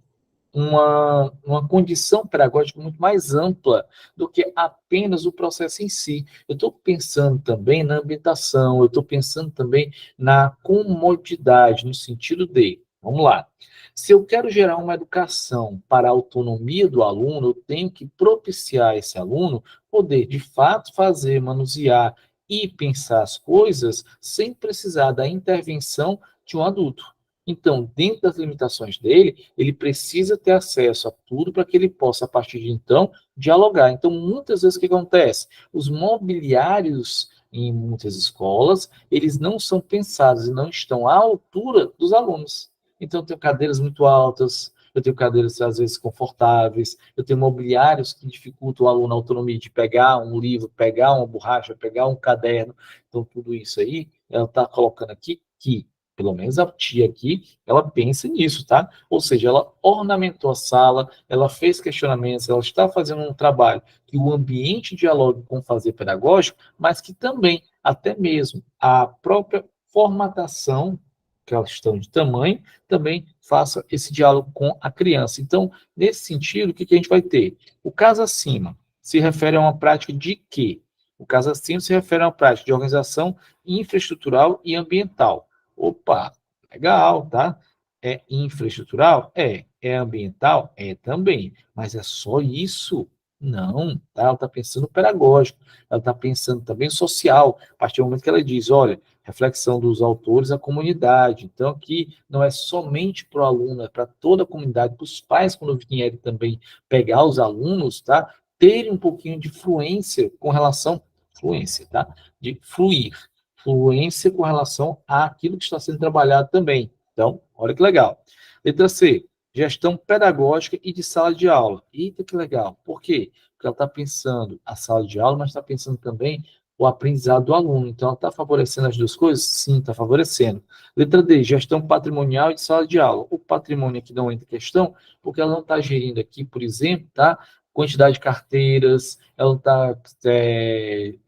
uma condição pedagógica muito mais ampla do que apenas o processo em si. Eu estou pensando também na ambientação, eu estou pensando também na comodidade, no sentido de, vamos lá, se eu quero gerar uma educação para a autonomia do aluno, eu tenho que propiciar esse aluno poder, de fato, fazer, manusear e pensar as coisas sem precisar da intervenção de um adulto. Então, dentro das limitações dele, ele precisa ter acesso a tudo para que ele possa, a partir de então, dialogar. Então, muitas vezes o que acontece? Os mobiliários em muitas escolas, eles não são pensados e não estão à altura dos alunos. Então, eu tenho cadeiras muito altas, eu tenho cadeiras, às vezes, confortáveis, eu tenho mobiliários que dificultam o aluno a autonomia de pegar um livro, pegar uma borracha, pegar um caderno. Então, tudo isso aí, ela está colocando aqui que pelo menos a tia aqui, ela pensa nisso, tá? Ou seja, ela ornamentou a sala, ela fez questionamentos, ela está fazendo um trabalho que o ambiente dialogue com o fazer pedagógico, mas que também, até mesmo, a própria formatação, questão de tamanho, também faça esse diálogo com a criança. Então, nesse sentido, o que a gente vai ter? O caso acima se refere a uma prática de quê? O caso acima se refere a uma prática de organização infraestrutural e ambiental. Opa, legal, tá? É infraestrutural? É. É ambiental? É também. Mas é só isso? Não, tá? Ela está pensando pedagógico, ela está pensando também social, a partir do momento que ela diz, olha, reflexão dos autores à comunidade. Então, aqui não é somente para o aluno, é para toda a comunidade, para os pais, quando vierem também pegar os alunos, tá? Terem um pouquinho de fluência com relação, fluência, tá? De fluir fluência com relação àquilo que está sendo trabalhado também. Então, olha que legal. Letra C, gestão pedagógica e de sala de aula. Eita, que legal. Por quê? Porque ela está pensando a sala de aula, mas está pensando também o aprendizado do aluno. Então, ela está favorecendo as duas coisas? Sim, está favorecendo. Letra D, gestão patrimonial e de sala de aula. O patrimônio aqui não entra em questão, porque ela não está gerindo aqui, por exemplo, tá? Quantidade de carteiras, ela está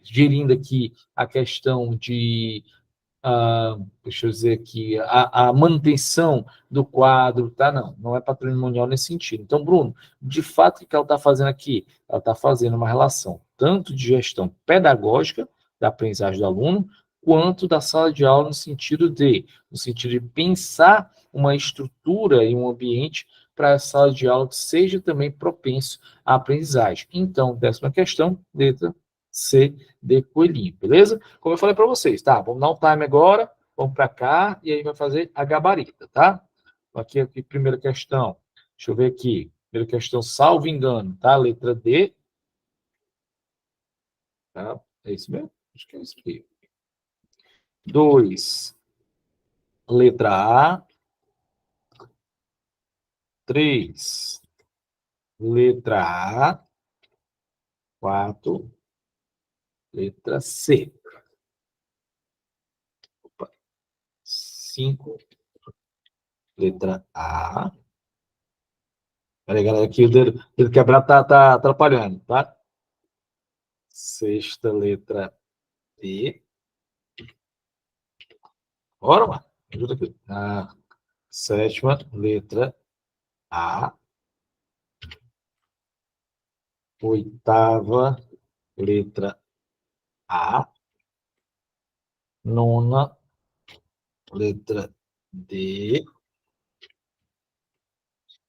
gerindo aqui a questão de, deixa eu dizer aqui, a manutenção do quadro, tá? Não é patrimonial nesse sentido. Então, Bruno, de fato, o que ela está fazendo aqui? Ela está fazendo uma relação tanto de gestão pedagógica, da aprendizagem do aluno, quanto da sala de aula no sentido de pensar uma estrutura e um ambiente para a sala de aula que seja também propenso à aprendizagem. Então, 10ª questão, letra C de coelhinho, beleza? Como eu falei para vocês, tá? Vamos dar um time agora, vamos para cá, e aí vai fazer a gabarita, tá? Aqui, primeira questão. Deixa eu ver aqui. Primeira questão, salvo engano, tá? Letra D. Tá? É isso mesmo? Acho que é isso aqui. 2, letra A. 3, letra A. 4, letra C. 5, letra A. Peraí, galera, aqui o dedo quebrado tá atrapalhando, tá? 6ª, letra B. Bora, mano. Ajuda aqui. 7ª, letra A. 8ª, letra A. 9ª, letra D.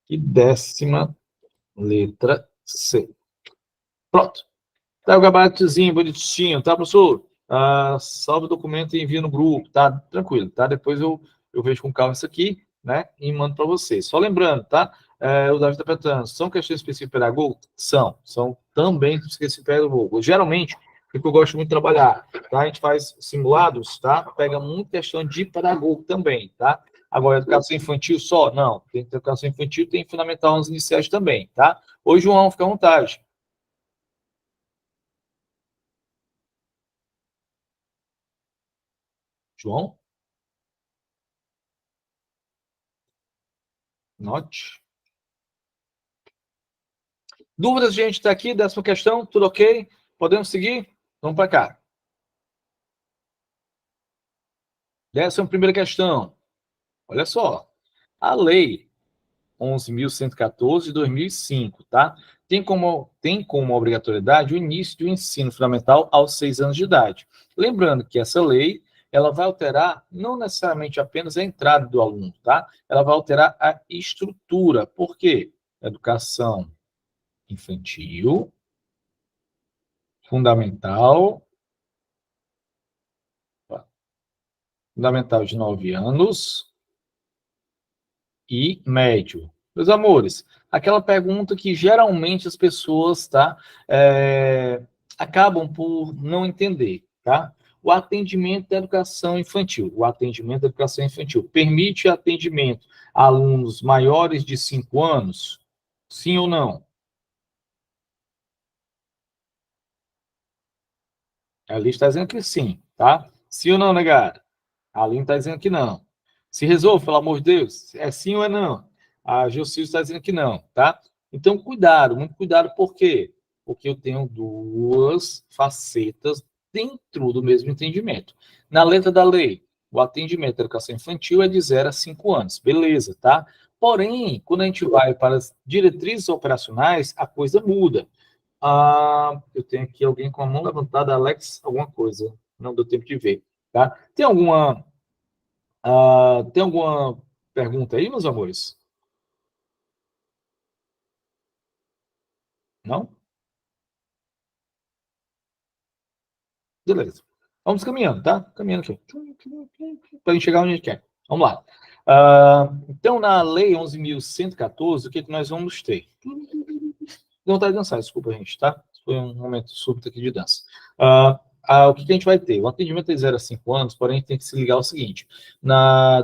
E 10ª, letra C. Pronto. Tá o gabaritozinho bonitinho, tá, professor? Salve o documento e envia no grupo, tá? Tranquilo, tá? Depois eu vejo com calma isso aqui, né, e mando para vocês. Só lembrando, tá? O Davi está perguntando, são questões específicas pedagógicas? São também específicas pedagógicas. Geralmente, o que eu gosto muito de trabalhar, tá? A gente faz simulados, tá? Pega muito questão de pedagogo também, tá? Agora, educação infantil só? Não. Tem educação infantil, tem fundamental nos iniciais também, tá? Oi, João, fica à vontade. João? Note. Dúvidas, gente, está aqui, 10ª questão, tudo ok? Podemos seguir? Vamos para cá. 11ª questão. Olha só. A lei 11.114 de 2005, tá? Tem como obrigatoriedade o início do ensino fundamental aos 6 anos de idade. Lembrando que essa lei, ela vai alterar não necessariamente apenas a entrada do aluno, tá? Ela vai alterar a estrutura. Por quê? Educação infantil, fundamental, fundamental de 9 anos e médio. Meus amores, aquela pergunta que geralmente as pessoas, tá, acabam por não entender, tá? O atendimento da educação infantil. O atendimento da educação infantil permite atendimento a alunos maiores de 5 anos? Sim ou não? A lista está dizendo que sim, tá? Sim ou não, negado? A Aline está dizendo que não. Se resolve, pelo amor de Deus, é sim ou é não? A Gilcil está dizendo que não, tá? Então, cuidado, muito cuidado, por quê? Porque eu tenho duas facetas dentro do mesmo entendimento. Na letra da lei, o atendimento à educação infantil é de 0 a 5 anos, beleza, tá? Porém, quando a gente vai para as diretrizes operacionais, a coisa muda. Eu tenho aqui alguém com a mão levantada, Alex, alguma coisa. Não deu tempo de ver, tá? Tem alguma pergunta aí, meus amores? Não? Beleza. Vamos caminhando, tá? Caminhando aqui. Para a gente chegar onde a gente quer. Vamos lá. Então, na Lei 11.114, o que nós vamos ter? Não está de dançar, desculpa, gente, tá? Foi um momento súbito aqui de dança. O que a gente vai ter? O atendimento é de 0 a 5 anos, porém a gente tem que se ligar ao seguinte: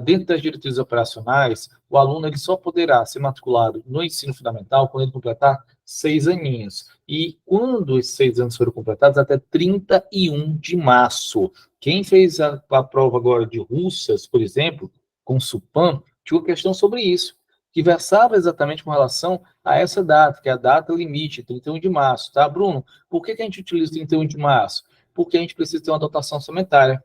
dentro das diretrizes operacionais, o aluno ele só poderá ser matriculado no ensino fundamental quando ele completar 6 aninhos. E quando esses 6 anos forem completados, até 31 de março. Quem fez a prova agora de Russas, por exemplo, com o Supan, tinha uma questão sobre isso, que versava exatamente com relação a essa data, que é a data limite, 31 de março, tá, Bruno? Por que a gente utiliza 31 de março? Porque a gente precisa ter uma dotação orçamentária.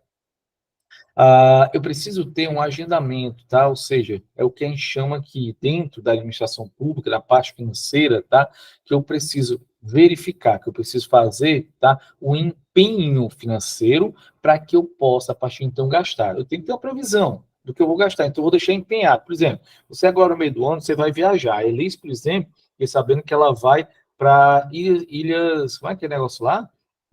Eu preciso ter um agendamento, tá? Ou seja, é o que a gente chama aqui dentro da administração pública, da parte financeira, tá? Que eu preciso verificar, que eu preciso fazer, tá? O empenho financeiro para que eu possa, a partir de então, gastar. Eu tenho que ter uma previsão do que eu vou gastar, então eu vou deixar empenhado. Por exemplo, você agora no meio do ano, você vai viajar. A Elis, por exemplo, e sabendo que ela vai para ilhas, como é que é o negócio lá?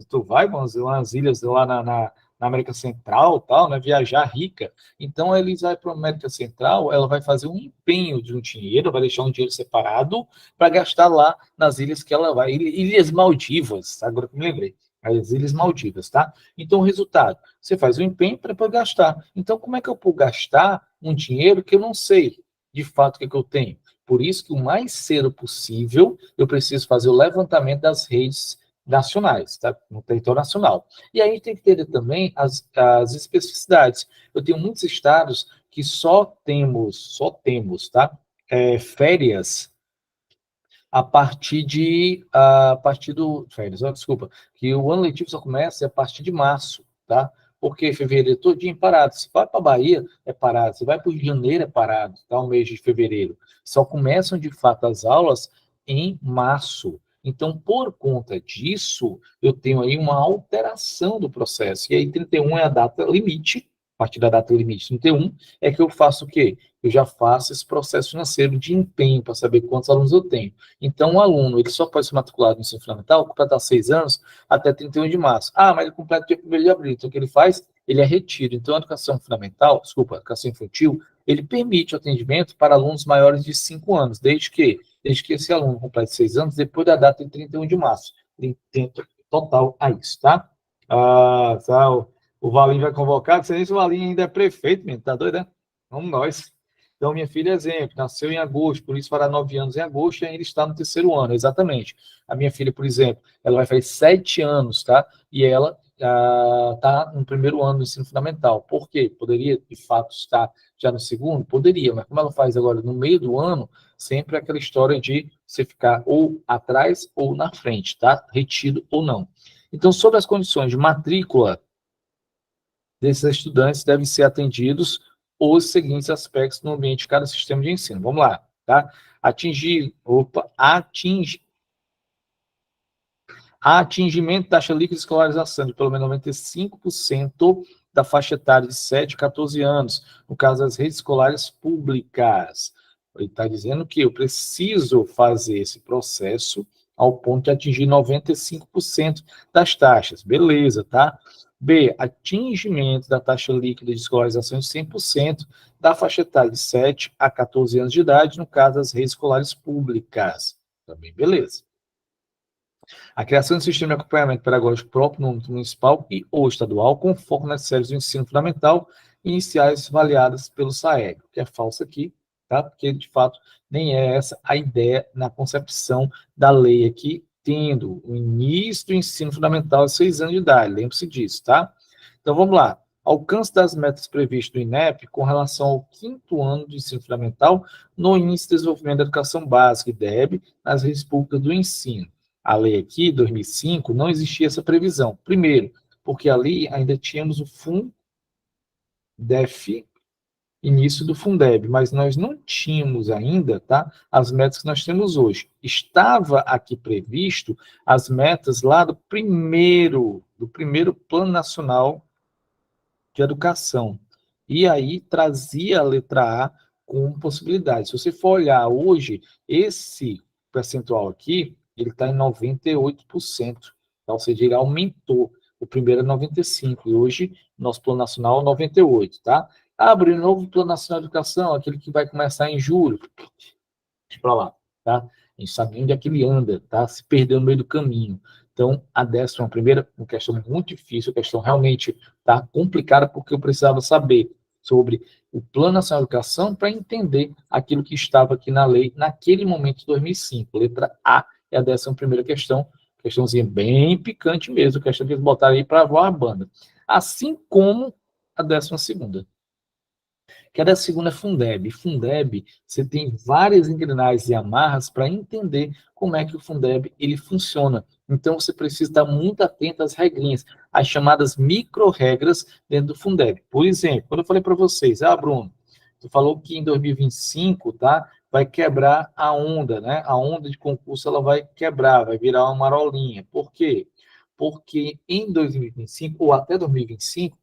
Tu vai, umas ilhas lá na América Central, tal, né, viajar rica. Então, eles vai para a América Central, ela vai fazer um empenho de um dinheiro, vai deixar um dinheiro separado para gastar lá nas ilhas que ela vai. Ilhas Maldivas, agora que me lembrei. As Ilhas Maldivas, tá? Então, o resultado, você faz o empenho para depois gastar. Então, como é que eu vou gastar um dinheiro que eu não sei de fato o que, é que eu tenho? Por isso que o mais cedo possível, eu preciso fazer o levantamento das redes nacionais, tá? No território nacional. E aí tem que ter também as especificidades. Eu tenho muitos estados que só temos, tá? Férias férias, desculpa, que o ano letivo só começa a partir de março, tá? Porque fevereiro todinho é parado. Se vai para a Bahia, é parado. Se vai para o Rio de Janeiro, é parado, tá? O mês de fevereiro. Só começam, de fato, as aulas em março. Então, por conta disso, eu tenho aí uma alteração do processo. E aí, 31 é a data limite, a partir da data limite 31, é que eu faço o quê? Eu já faço esse processo financeiro de empenho para saber quantos alunos eu tenho. Então, o aluno ele só pode ser matriculado no ensino fundamental, completar 6 anos, até 31 de março. Mas ele completa dia 1º de abril. Então, o que ele faz? Ele é retido. Então, a educação fundamental, desculpa, a educação infantil, ele permite o atendimento para alunos maiores de 5 anos, desde que esse aluno complete 6 anos, depois da data de 31 de março. Tem tempo total a isso, tá? Tá, o Valim vai convocar, não sei nem se o Valim ainda é prefeito, menino, tá doido, né? Vamos nós. Então, minha filha, exemplo, nasceu em agosto, por isso fará 9 anos em agosto e ainda está no terceiro ano, exatamente. A minha filha, por exemplo, ela vai fazer 7 anos, tá? E ela está no primeiro ano do ensino fundamental. Por quê? Poderia, de fato, estar já no segundo? Poderia, mas como ela faz agora no meio do ano, sempre é aquela história de você ficar ou atrás ou na frente, tá? Retido ou não. Então, sobre as condições de matrícula desses estudantes, devem ser atendidos os seguintes aspectos no ambiente de cada sistema de ensino. Vamos lá, tá? Atingimento da taxa líquida de escolarização de pelo menos 95% da faixa etária de 7 a 14 anos, no caso das redes escolares públicas. Ele está dizendo que eu preciso fazer esse processo ao ponto de atingir 95% das taxas. Beleza, tá? B, atingimento da taxa líquida de escolarização de 100% da faixa etária de 7 a 14 anos de idade, no caso das redes escolares públicas. Também beleza. A criação de sistema de acompanhamento pedagógico próprio no âmbito municipal e ou estadual, com foco nas séries do ensino fundamental iniciais avaliadas pelo SAEG, que é falso aqui, tá? Porque, de fato, nem é essa a ideia na concepção da lei aqui, tendo o início do ensino fundamental aos 6 anos de idade, lembre-se disso, tá? Então, vamos lá. Alcance das metas previstas no INEP com relação ao 5º ano do ensino fundamental no Índice de Desenvolvimento da Educação Básica, IDEB, nas redes públicas do ensino. A lei aqui, 2005, não existia essa previsão. Primeiro, porque ali ainda tínhamos o Fundef, início do Fundeb, mas nós não tínhamos ainda, tá, as metas que nós temos hoje. Estava aqui previsto as metas lá do primeiro Plano Nacional de Educação. E aí trazia a letra A com possibilidades. Se você for olhar hoje, esse percentual aqui, ele está em 98%. Então, ou seja, ele aumentou. O primeiro é 95%, e hoje nosso Plano Nacional é 98%, tá? Abre um novo Plano Nacional de Educação, aquele que vai começar em julho. Deixa para lá, tá? A gente sabe onde é que ele anda, tá? Se perdeu no meio do caminho. Então, a 11ª, uma questão muito difícil, a questão realmente tá complicada, porque eu precisava saber sobre o Plano Nacional de Educação para entender aquilo que estava aqui na lei naquele momento de 2005. Letra A é a 11ª questão, questãozinha bem picante mesmo, questão que eles botaram aí para voar a banda. Assim como a 12ª. Cada segunda é Fundeb. Fundeb, você tem várias engrenagens e amarras para entender como é que o Fundeb ele funciona. Então, você precisa estar muito atento às regrinhas, as chamadas micro-regras dentro do Fundeb. Por exemplo, quando eu falei para vocês, Bruno, tu falou que em 2025, tá, vai quebrar a onda, né? A onda de concurso, ela vai quebrar, vai virar uma marolinha. Por quê? Porque em 2025, ou até 2025,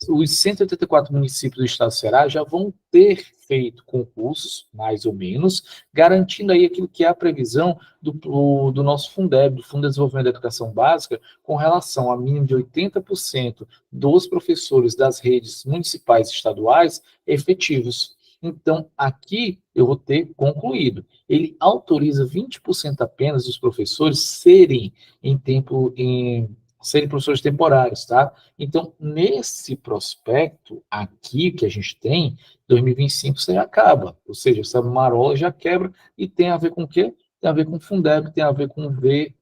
os 184 municípios do estado do Ceará já vão ter feito concursos, mais ou menos, garantindo aí aquilo que é a previsão do nosso Fundeb, do Fundo de Desenvolvimento da Educação Básica, com relação a mínimo de 80% dos professores das redes municipais e estaduais efetivos. Então, aqui eu vou ter concluído. Ele autoriza 20% apenas dos professores serem professores temporários, tá? Então, nesse prospecto aqui que a gente tem, 2025 você já acaba, ou seja, essa marola já quebra e tem a ver com o quê? Tem a ver com Fundeb, tem a ver com VAAT,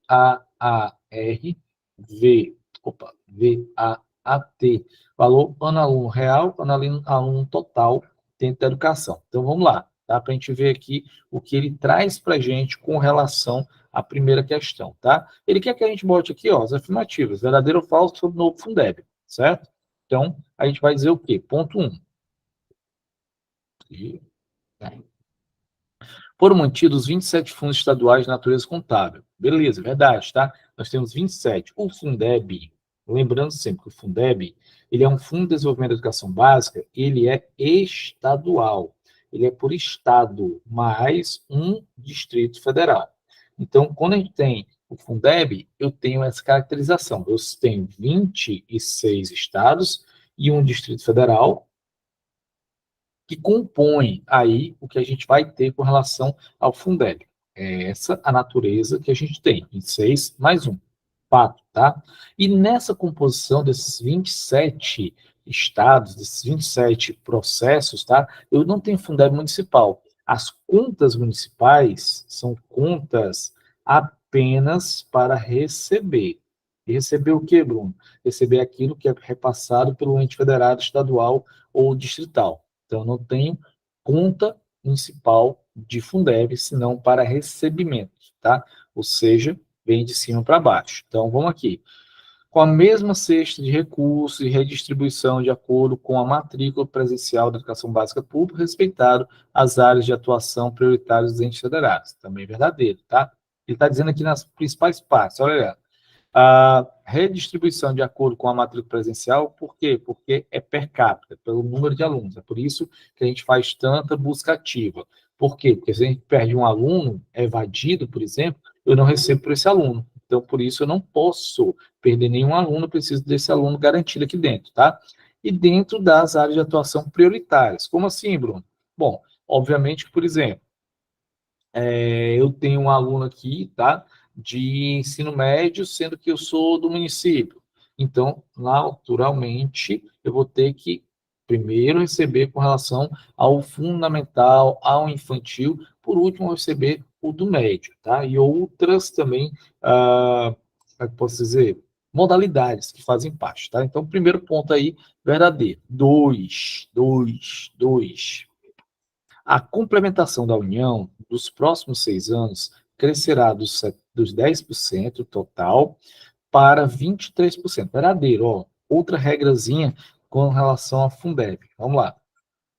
valor ano aluno real, ano aluno total dentro da educação. Então, vamos lá, tá? Para a gente ver aqui o que ele traz para a gente com relação à primeira questão, tá? Ele quer que a gente bote aqui, ó, as afirmativas, verdadeiro ou falso sobre o novo Fundeb, certo? Então, a gente vai dizer o quê? Ponto 1. Foram mantidos 27 fundos estaduais de natureza contábil. Beleza, verdade, tá? Nós temos 27. O Fundeb, lembrando sempre que o Fundeb, ele é um Fundo de Desenvolvimento da Educação Básica, ele é estadual. Ele é por estado, mais um Distrito Federal. Então, quando a gente tem o Fundeb, eu tenho essa caracterização. Eu tenho 26 estados e um Distrito Federal, que compõem aí o que a gente vai ter com relação ao Fundeb. É essa a natureza que a gente tem, 26 mais um, fato, tá? E nessa composição desses 27 estados, desses 27 processos, tá? Eu não tenho Fundeb municipal. As contas municipais são contas apenas para receber. E receber o quê, Bruno? Receber aquilo que é repassado pelo ente federado, estadual ou distrital. Então, eu não tenho conta municipal de Fundeb, senão para recebimento, tá? Ou seja, vem de cima para baixo. Então, vamos aqui. Com a mesma cesta de recursos e redistribuição de acordo com a matrícula presencial da educação básica pública, respeitado as áreas de atuação prioritárias dos entes federados. Também é verdadeiro, tá? Ele está dizendo aqui nas principais partes, olha, a redistribuição de acordo com a matrícula presencial, por quê? Porque é per capita, pelo número de alunos. É por isso que a gente faz tanta busca ativa. Por quê? Porque se a gente perde um aluno evadido, por exemplo, eu não recebo por esse aluno. Então, por isso, eu não posso perder nenhum aluno, eu preciso desse aluno garantido aqui dentro, tá? E dentro das áreas de atuação prioritárias. Como assim, Bruno? Bom, obviamente, por exemplo, eu tenho um aluno aqui, tá? De ensino médio, sendo que eu sou do município. Então, naturalmente, eu vou ter que primeiro receber com relação ao fundamental, ao infantil, por último, receber o do médio, tá? E outras também, como é que eu posso dizer? Modalidades que fazem parte, tá? Então, primeiro ponto aí, verdadeiro. Dois. A complementação da União, dos próximos 6 anos, crescerá dos 10% total para 23%. Verdadeiro, ó. Outra regrazinha com relação à Fundeb. Vamos lá.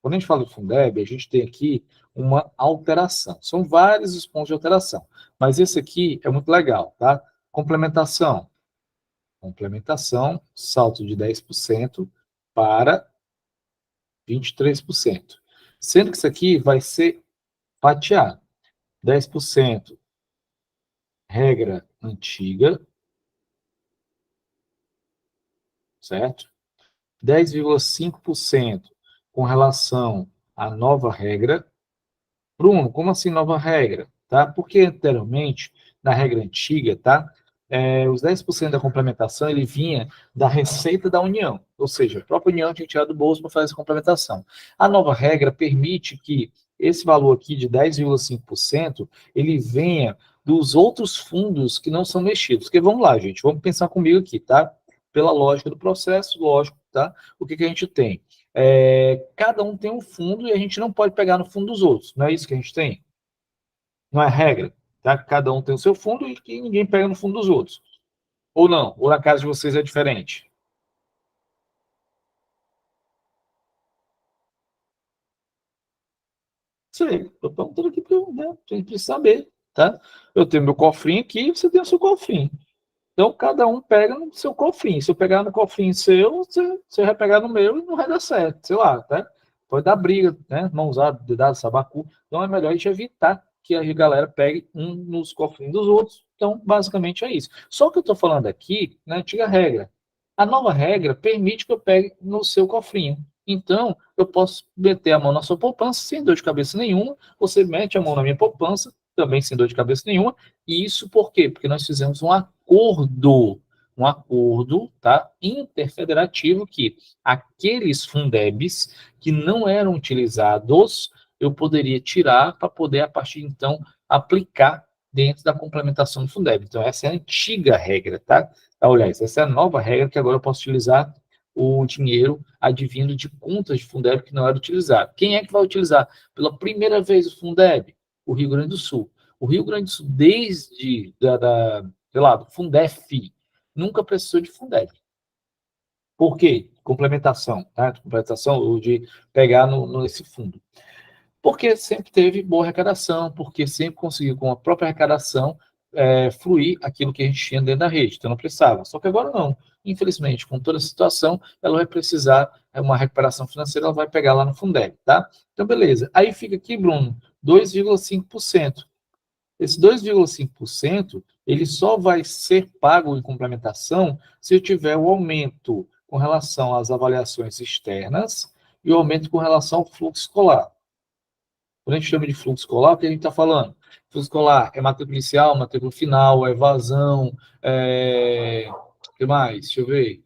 Quando a gente fala de Fundeb, a gente tem aqui uma alteração. São vários os pontos de alteração, mas esse aqui é muito legal, tá? Complementação. Complementação, salto de 10% para 23%. Sendo que isso aqui vai ser fatiado. 10% regra antiga, certo? 10,5% com relação à nova regra. Bruno, como assim nova regra? Tá? Porque anteriormente, na regra antiga, tá? Os 10% da complementação ele vinha da receita da União, ou seja, a própria União tinha que tirar do bolso para fazer essa complementação. A nova regra permite que esse valor aqui de 10,5% ele venha dos outros fundos que não são mexidos. Porque vamos lá, gente, vamos pensar comigo aqui, tá? Pela lógica do processo, lógico, tá? O que a gente tem? Cada um tem um fundo e a gente não pode pegar no fundo dos outros. Não é isso que a gente tem? Não é regra, tá? Cada um tem o seu fundo e que ninguém pega no fundo dos outros. Ou não? Ou na casa de vocês é diferente? Sei, eu estou perguntando aqui porque a gente precisa saber, tá? Eu tenho meu cofrinho aqui e você tem o seu cofrinho. Então, cada um pega no seu cofrinho. Se eu pegar no cofrinho seu, você vai pegar no meu e não vai dar certo, sei lá, tá? Pode dar briga, né? Mãozada, dedada, sabacu. Então, é melhor a gente evitar que a galera pegue um nos cofrinhos dos outros. Então, basicamente é isso. Só que eu estou falando aqui na antiga regra. A nova regra permite que eu pegue no seu cofrinho. Então, eu posso meter a mão na sua poupança sem dor de cabeça nenhuma. Você mete a mão na minha poupança, também sem dor de cabeça nenhuma. E isso por quê? Porque nós fizemos um acordo, tá, interfederativo que aqueles Fundebs que não eram utilizados, eu poderia tirar para poder, a partir de então, aplicar dentro da complementação do Fundeb. Então, essa é a antiga regra, tá? Aliás, essa é a nova regra que agora eu posso utilizar o dinheiro advindo de contas de Fundeb que não era utilizado. Quem é que vai utilizar pela primeira vez o Fundeb? O Rio Grande do Sul. O Rio Grande do Sul, desde sei lá, do Fundef, nunca precisou de Fundeb. Por quê? Complementação, tá? Complementação ou de pegar nesse fundo. Porque sempre teve boa arrecadação, porque sempre conseguiu, com a própria arrecadação, fluir aquilo que a gente tinha dentro da rede. Então, não precisava. Só que agora não. Infelizmente, com toda a situação, ela vai precisar, uma recuperação financeira, ela vai pegar lá no Fundeb, tá? Então, beleza. Aí fica aqui, Bruno, 2,5%. Esse 2,5%, ele só vai ser pago em complementação se eu tiver o aumento com relação às avaliações externas e o aumento com relação ao fluxo escolar. Quando a gente chama de fluxo escolar, o que a gente está falando? Fluxo escolar é matrícula inicial, matrícula final, é evasão, o que mais? Deixa eu ver.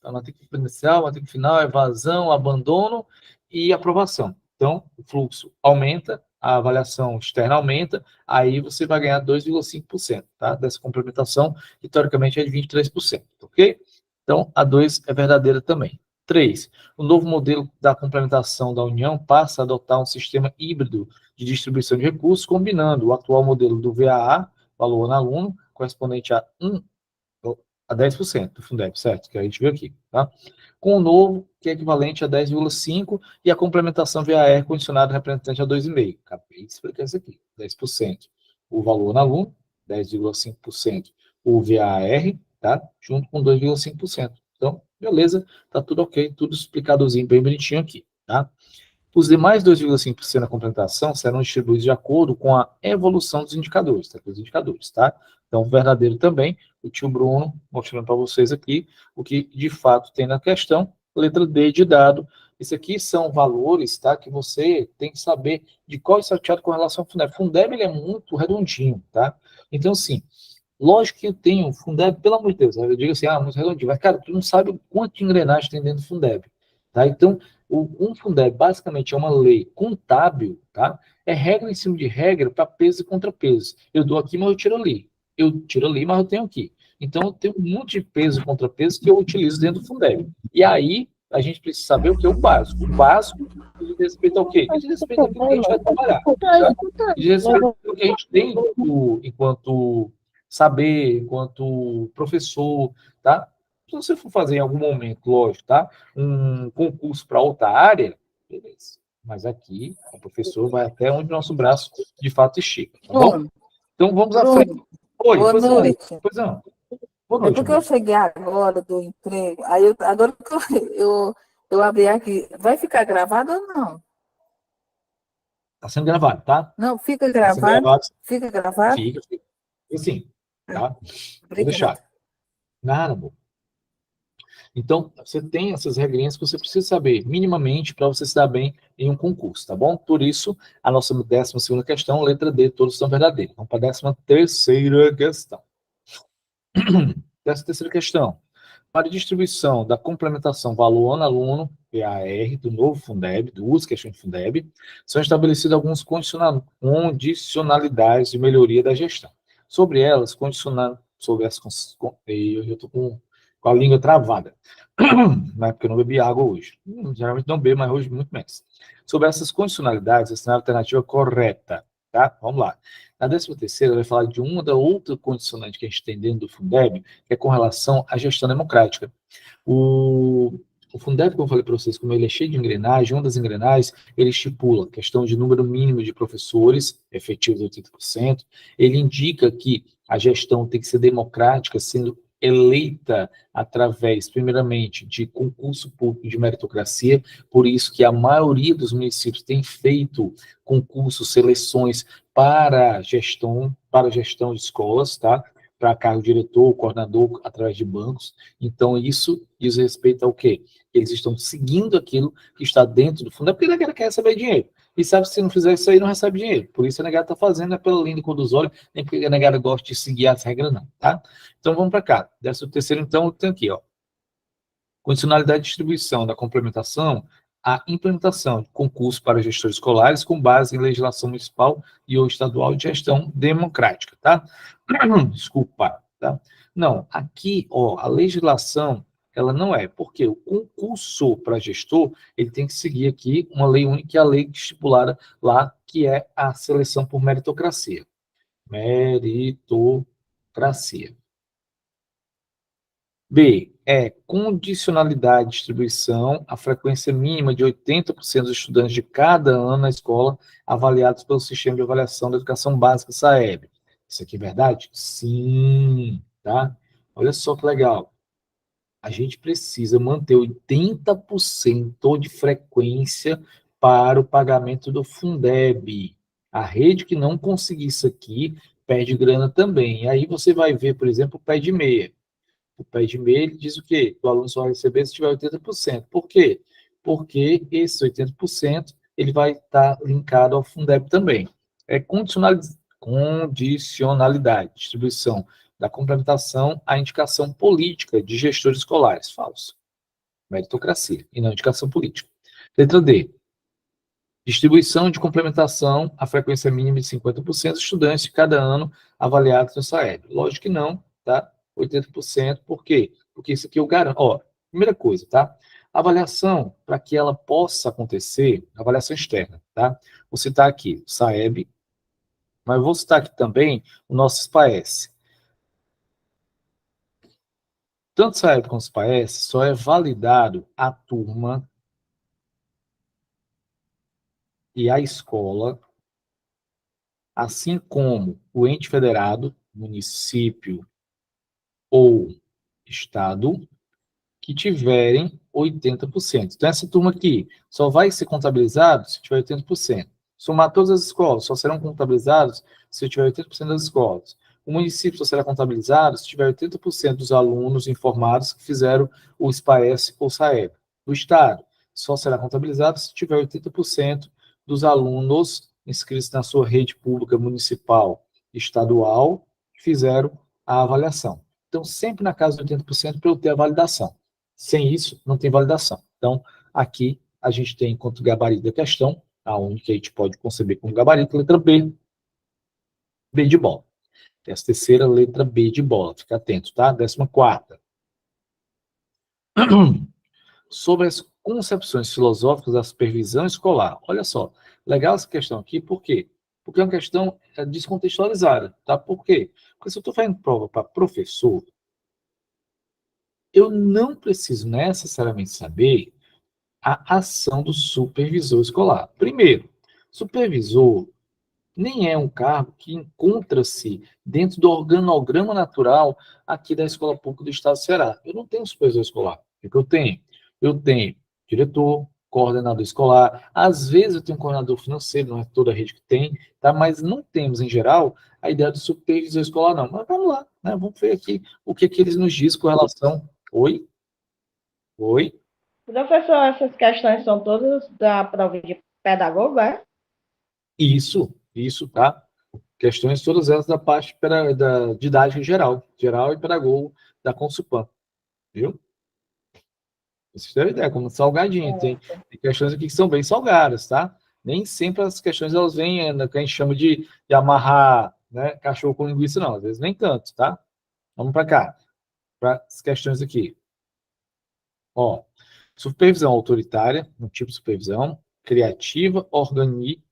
A matrícula inicial, matrícula final, evasão, abandono e aprovação. Então, o fluxo aumenta, a avaliação externa aumenta, aí você vai ganhar 2,5%, tá? Dessa complementação, que teoricamente é de 23%, ok? Então, a 2 é verdadeira também. 3. O novo modelo da complementação da União passa a adotar um sistema híbrido de distribuição de recursos, combinando o atual modelo do VAA, valor no aluno, correspondente a 10% do Fundeb, certo? Que a gente viu aqui, tá? Com o novo, que é equivalente a 10,5%, e a complementação VAR condicionada representante a 2,5%. Acabei de explicar isso aqui. 10% o valor no aluno, 10,5% o VAR, tá? Junto com 2,5%. Então, beleza, tá tudo ok, tudo explicadozinho, bem bonitinho aqui, tá? Os demais 2,5% da complementação serão distribuídos de acordo com a evolução dos indicadores, tá? Os indicadores, tá? Então, verdadeiro também, o tio Bruno mostrando para vocês aqui o que de fato tem na questão, letra D de dado. Isso aqui são valores, tá? Que você tem que saber de qual é sorteado com relação ao Fundeb. Fundeb, ele é muito redondinho, tá? Então, assim, lógico que eu tenho Fundeb, pelo amor de Deus, eu digo assim, muito redondinho, mas, cara, tu não sabe o quanto de engrenagem tem dentro do Fundeb, tá? Então, um Fundeb basicamente é uma lei contábil, tá? É regra em cima de regra para peso e contrapeso. Eu dou aqui, mas eu tiro ali. Eu tiro ali, mas eu tenho aqui. Então, eu tenho um monte de peso e contrapeso que eu utilizo dentro do Fundeb. E aí, a gente precisa saber o que é o básico. O básico diz respeito ao quê? Diz respeito ao que a gente vai trabalhar. Tá? Diz respeito ao que a gente tem enquanto saber, enquanto professor, tá? Se você for fazer em algum momento, lógico, tá? Um concurso para outra área, beleza. Mas aqui, o professor vai até onde o nosso braço de fato estica, tá bom? Então vamos à frente. Oi, boa noite. Pois não. Boa É noite, porque amor. eu cheguei agora do emprego, aí agora que eu abri aqui, vai ficar gravado ou não? Está sendo gravado, tá? Não, fica Está sendo gravado? gravado. Fica gravado? Fica. Sim, tá? Vou Obrigada. deixar. Nada, amor. Então, você tem essas regrinhas que você precisa saber minimamente para você se dar bem em um concurso, tá bom? Por isso, a nossa 12ª questão, letra D, todos são verdadeiros. Vamos para a 13ª questão. 13ª questão. Para a distribuição da complementação valor ano aluno, PAR, do novo Fundeb, do uso questão de Fundeb, são estabelecidas algumas condicionalidades de melhoria da gestão. Sobre elas, eu estou com a língua travada, mas porque eu não bebi água hoje. Geralmente não bebo, mas hoje muito menos. Sobre essas condicionalidades, essa é a alternativa correta, tá? Vamos lá. Na 13ª, vai falar de uma da outra condicionante que a gente tem dentro do Fundeb, que é com relação à gestão democrática. O Fundeb, como eu falei para vocês, como ele é cheio de engrenagem, uma das engrenagens, ele estipula a questão de número mínimo de professores, efetivos 80%, ele indica que a gestão tem que ser democrática, sendo eleita através, primeiramente, de concurso público de meritocracia, por isso que a maioria dos municípios tem feito concursos, seleções para gestão de escolas, tá? Para cargo diretor, coordenador, através de bancos. Então, isso diz respeito ao quê? Eles estão seguindo aquilo que está dentro do fundo, é porque a galera quer receber dinheiro. E sabe que se não fizer isso aí, não recebe dinheiro. Por isso a negada está fazendo, é pela linha dos olhos, nem porque a negada gosta de seguir as regras, não, tá? Então, vamos para cá. 13º, então, tem aqui, ó. Condicionalidade de distribuição da complementação, a implementação de concursos para gestores escolares com base em legislação municipal e ou estadual de gestão democrática, tá? Desculpa, tá? Não, aqui, ó, a legislação, ela não é, porque o concurso para gestor, ele tem que seguir aqui uma lei única, que é a lei estipulada lá, que é a seleção por meritocracia. Meritocracia. B, condicionalidade de distribuição, a frequência mínima de 80% dos estudantes de cada ano na escola avaliados pelo Sistema de Avaliação da Educação Básica, SAEB. Isso aqui é verdade? Sim, tá? Olha só que legal. A gente precisa manter 80% de frequência para o pagamento do Fundeb. A rede que não conseguir isso aqui, perde grana também. E aí você vai ver, por exemplo, o pé de meia. O pé de meia, ele diz o quê? O aluno só vai receber se tiver 80%. Por quê? Porque esse 80% ele vai estar linkado ao Fundeb também. É condicionalidade, distribuição da complementação à indicação política de gestores escolares. Falso. Meritocracia, e não indicação política. Letra D. Distribuição de complementação à frequência mínima de 50% dos estudantes de cada ano avaliados no SAEB. Lógico que não, tá? 80%, por quê? Porque isso aqui eu garanto. Ó, primeira coisa, tá? A avaliação, para que ela possa acontecer, avaliação externa, tá? Vou citar aqui o SAEB, mas vou citar aqui também o nosso SPAES. Tanto o SAEB quanto o SPAES só é validado a turma e a escola, assim como o ente federado, município ou estado, que tiverem 80%. Então, essa turma aqui só vai ser contabilizado se tiver 80%. Somar todas as escolas, só serão contabilizados se tiver 80% das escolas. O município só será contabilizado se tiver 80% dos alunos informados que fizeram o SPAES ou SAEB. O estado só será contabilizado se tiver 80% dos alunos inscritos na sua rede pública municipal, estadual, que fizeram a avaliação. Então, sempre na casa de 80% para eu ter a validação. Sem isso, não tem validação. Então, aqui a gente tem enquanto gabarito da questão, a única que a gente pode conceber como gabarito, letra B, B de bola. Essa terceira, letra B de bola. Fica atento, tá? 14ª. Sobre as concepções filosóficas da supervisão escolar. Olha só, legal essa questão aqui, por quê? Porque é uma questão descontextualizada, tá? Por quê? Porque se eu estou fazendo prova para professor, eu não preciso necessariamente saber a ação do supervisor escolar. Primeiro, supervisor nem é um cargo que encontra-se dentro do organograma natural aqui da Escola Pública do Estado do Ceará. Eu não tenho supervisor escolar. O que eu tenho? Eu tenho diretor, coordenador escolar, às vezes eu tenho um coordenador financeiro, não é toda a rede que tem, tá? Mas não temos, em geral, a ideia do supervisor escolar, não. Mas vamos lá, né? Vamos ver aqui o que eles nos dizem com relação... Oi? Oi? Professor, essas questões são todas da prova de pedagogo, é? Isso, tá? Questões todas elas da parte da didática geral e pedagogo da Consupan, viu? Vocês têm ideia, como salgadinho, tem questões aqui que são bem salgadas, tá? Nem sempre as questões elas vêm, que a gente chama de amarrar, né, cachorro com linguiça, não, às vezes nem tanto, tá? Vamos para cá, para as questões aqui. Ó, supervisão autoritária, um tipo de supervisão, criativa, organísmica,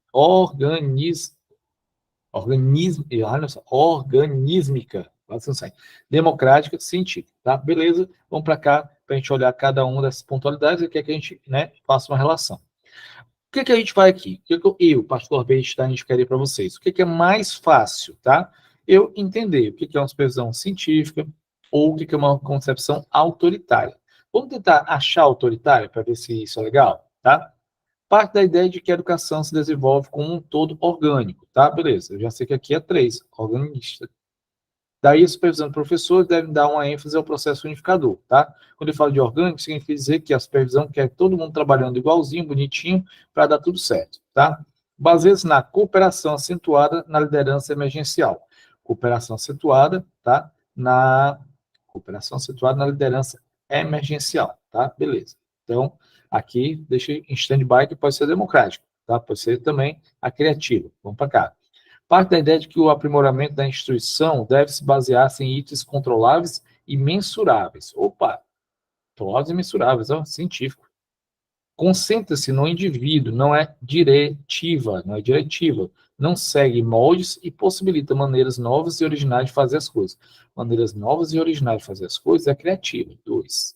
quase não sai, democrática, científica, tá? Beleza? Vamos para cá, para a gente olhar cada uma dessas pontualidades e quer que a gente, né, faça uma relação. O que a gente vai aqui? O que eu, particularmente, tá, indicaria para vocês? O que é mais fácil, tá? Eu entender o que é uma supervisão científica ou o que é uma concepção autoritária. Vamos tentar achar autoritária para ver se isso é legal, tá? Parte da ideia de que a educação se desenvolve como um todo orgânico, tá? Beleza, eu já sei que aqui é 3, organista. Daí, a supervisão do professor deve dar uma ênfase ao processo unificador, tá? Quando eu falo de orgânico, significa dizer que a supervisão quer todo mundo trabalhando igualzinho, bonitinho, para dar tudo certo, tá? Baseia-se na cooperação acentuada na liderança emergencial. Cooperação acentuada, tá? Cooperação acentuada na liderança emergencial, tá? Beleza. Então, aqui, deixa em stand-by que pode ser democrático, tá? Pode ser também a criativa. Vamos para cá. Parte da ideia de que o aprimoramento da instituição deve se basear em itens controláveis e mensuráveis. Opa! Controláveis e mensuráveis, é científico. Concentra-se no indivíduo, não é diretiva, não segue moldes e possibilita maneiras novas e originais de fazer as coisas. Maneiras novas e originais de fazer as coisas é criativa. 2.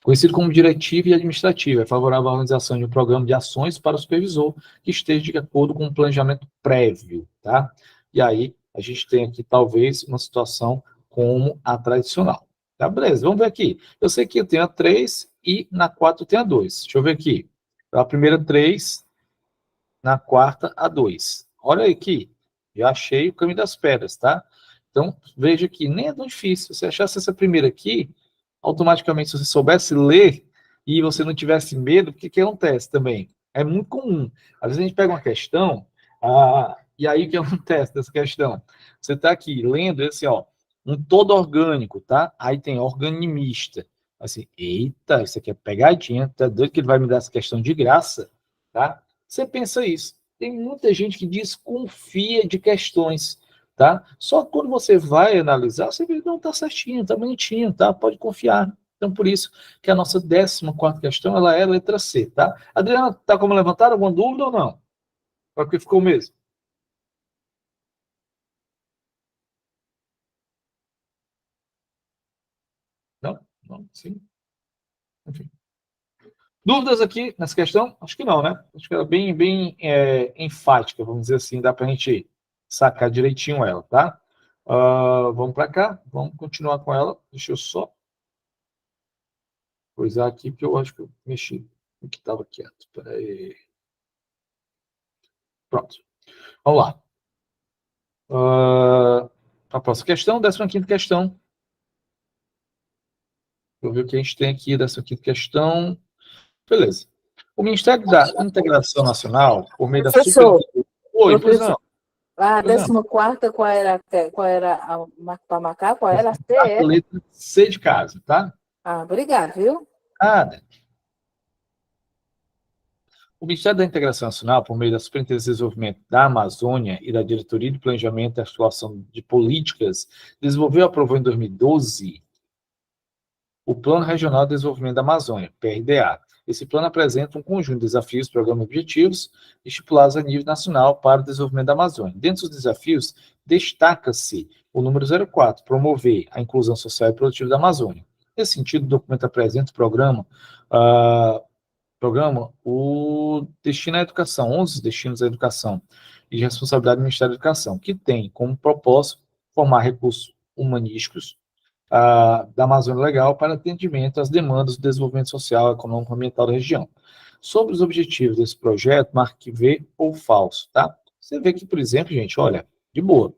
Conhecido como diretivo e administrativo, é favorável à organização de um programa de ações para o supervisor que esteja de acordo com um planejamento prévio, tá? E aí, a gente tem aqui, talvez, uma situação como a tradicional. Tá, beleza, vamos ver aqui. Eu sei que eu tenho a 3 e na 4 eu tenho a 2. Deixa eu ver aqui. A primeira 3, na quarta a 2. Olha aqui, já achei o caminho das pedras, tá? Então, veja que nem é tão difícil. Se você achasse essa primeira aqui, automaticamente, se você soubesse ler e você não tivesse medo, o que acontece também? É muito comum. Às vezes a gente pega uma questão, e aí o que acontece dessa questão? Você está aqui lendo esse, ó, um todo orgânico, tá? Aí tem organimista. Assim, eita, isso aqui é pegadinha, tá doido que ele vai me dar essa questão de graça, tá? Você pensa isso. Tem muita gente que desconfia de questões, tá? Só que quando você vai analisar, você vê que não está certinho, está bonitinho, tá? Pode confiar. Então, por isso que a nossa 14ª questão, ela é a letra C, tá? Adriana, tá como levantar alguma dúvida ou não? Para que ficou mesmo? Não? Não? Sim? Enfim. Dúvidas aqui nessa questão? Acho que não, né? Acho que ela é bem enfática, vamos dizer assim, dá para a gente sacar direitinho ela, tá? Vamos para cá, vamos continuar com ela. Deixa eu só coisar aqui, porque eu acho que eu mexi no que estava quieto. Peraí. Pronto. Vamos lá. A próxima questão, 15ª questão. Vou ver o que a gente tem aqui, 15ª questão. Beleza. O Ministério da Integração Nacional, por meio da Professor, Superintendência... Oi, pois não. a Pois não. 14ª, qual era a para marcar? Qual era? A C, A letra C de casa, tá? obrigado, viu? Nada. O Ministério da Integração Nacional, por meio da Superintendência de Desenvolvimento da Amazônia e da Diretoria de Planejamento e Articulação de Políticas, desenvolveu e aprovou em 2012 o Plano Regional de Desenvolvimento da Amazônia, PRDA. Esse plano apresenta um conjunto de desafios, programas e objetivos estipulados a nível nacional para o desenvolvimento da Amazônia. Dentre os desafios, destaca-se o número 04, promover a inclusão social e produtiva da Amazônia. Nesse sentido, o documento apresenta o programa, o Destino à Educação, 11 destinos à educação e de responsabilidade do Ministério da Educação, que tem como propósito formar recursos humanísticos da Amazônia Legal para atendimento às demandas do desenvolvimento social, econômico e ambiental da região. Sobre os objetivos desse projeto, marque V ou falso, tá? Você vê que, por exemplo, gente, olha, de boa,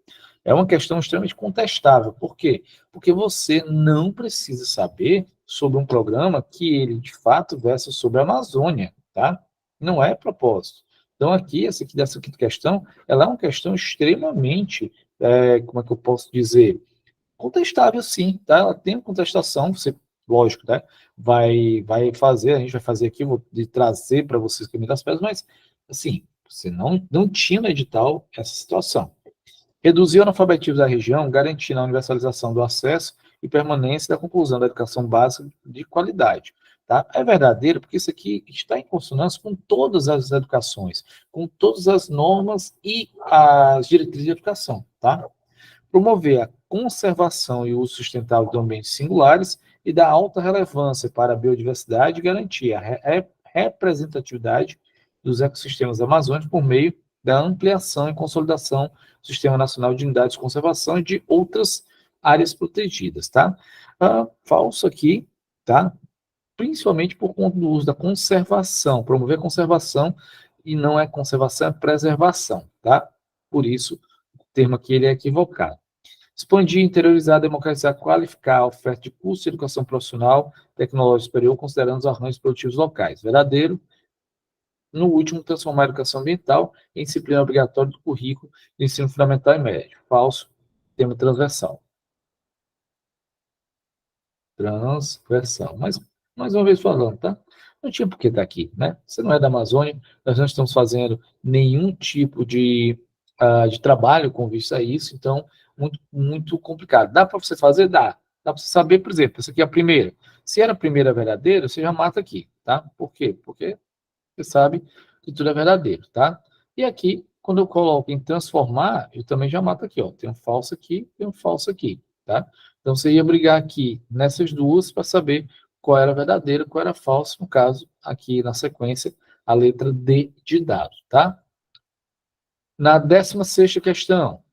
é uma questão extremamente contestável. Por quê? Porque você não precisa saber sobre um programa que ele, de fato, versa sobre a Amazônia, tá? Não é propósito. Então, aqui, dessa aqui questão, ela é uma questão extremamente, como é que eu posso dizer, contestável, sim, tá? Ela tem contestação, você, lógico, né? Vai fazer, a gente vai fazer aqui, vou trazer para vocês o caminho das pedras, mas, assim, você não tinha no edital essa situação. Reduzir o analfabetismo da região, garantindo a universalização do acesso e permanência da conclusão da educação básica de qualidade. Tá? É verdadeiro porque isso aqui está em consonância com todas as educações, com todas as normas e as diretrizes de educação. Tá? Promover a conservação e o uso sustentável de ambientes singulares e da alta relevância para a biodiversidade e garantir a representatividade dos ecossistemas amazônicos por meio da ampliação e consolidação do Sistema Nacional de Unidades de Conservação e de outras áreas protegidas, tá? Falso aqui, tá? Principalmente por conta do uso da conservação, promover a conservação, e não é conservação, é preservação, tá? Por isso, o termo aqui ele é equivocado. Expandir, interiorizar, democratizar, qualificar a oferta de curso de educação profissional, tecnológica superior, considerando os arranjos produtivos locais. Verdadeiro. No último, transformar a educação ambiental em disciplina obrigatória do currículo de ensino fundamental e médio. Falso. Tema transversal. Transversal. Mas, mais uma vez falando, tá? Não tinha por que estar aqui, né? Você não é da Amazônia, nós não estamos fazendo nenhum tipo de trabalho com vista a isso, então, muito complicado. Dá para você fazer? Dá. Dá para você saber, por exemplo, essa aqui é a primeira. Se era a primeira verdadeira, você já mata aqui, tá? Por quê? Porque você sabe que tudo é verdadeiro, tá? E aqui, quando eu coloco em transformar, eu também já mato aqui, ó. Tem um falso aqui, tem um falso aqui, tá? Então, você ia brigar aqui nessas duas para saber qual era verdadeiro, qual era falso, no caso, aqui na sequência, a letra D de dado, tá? Na 16ª questão,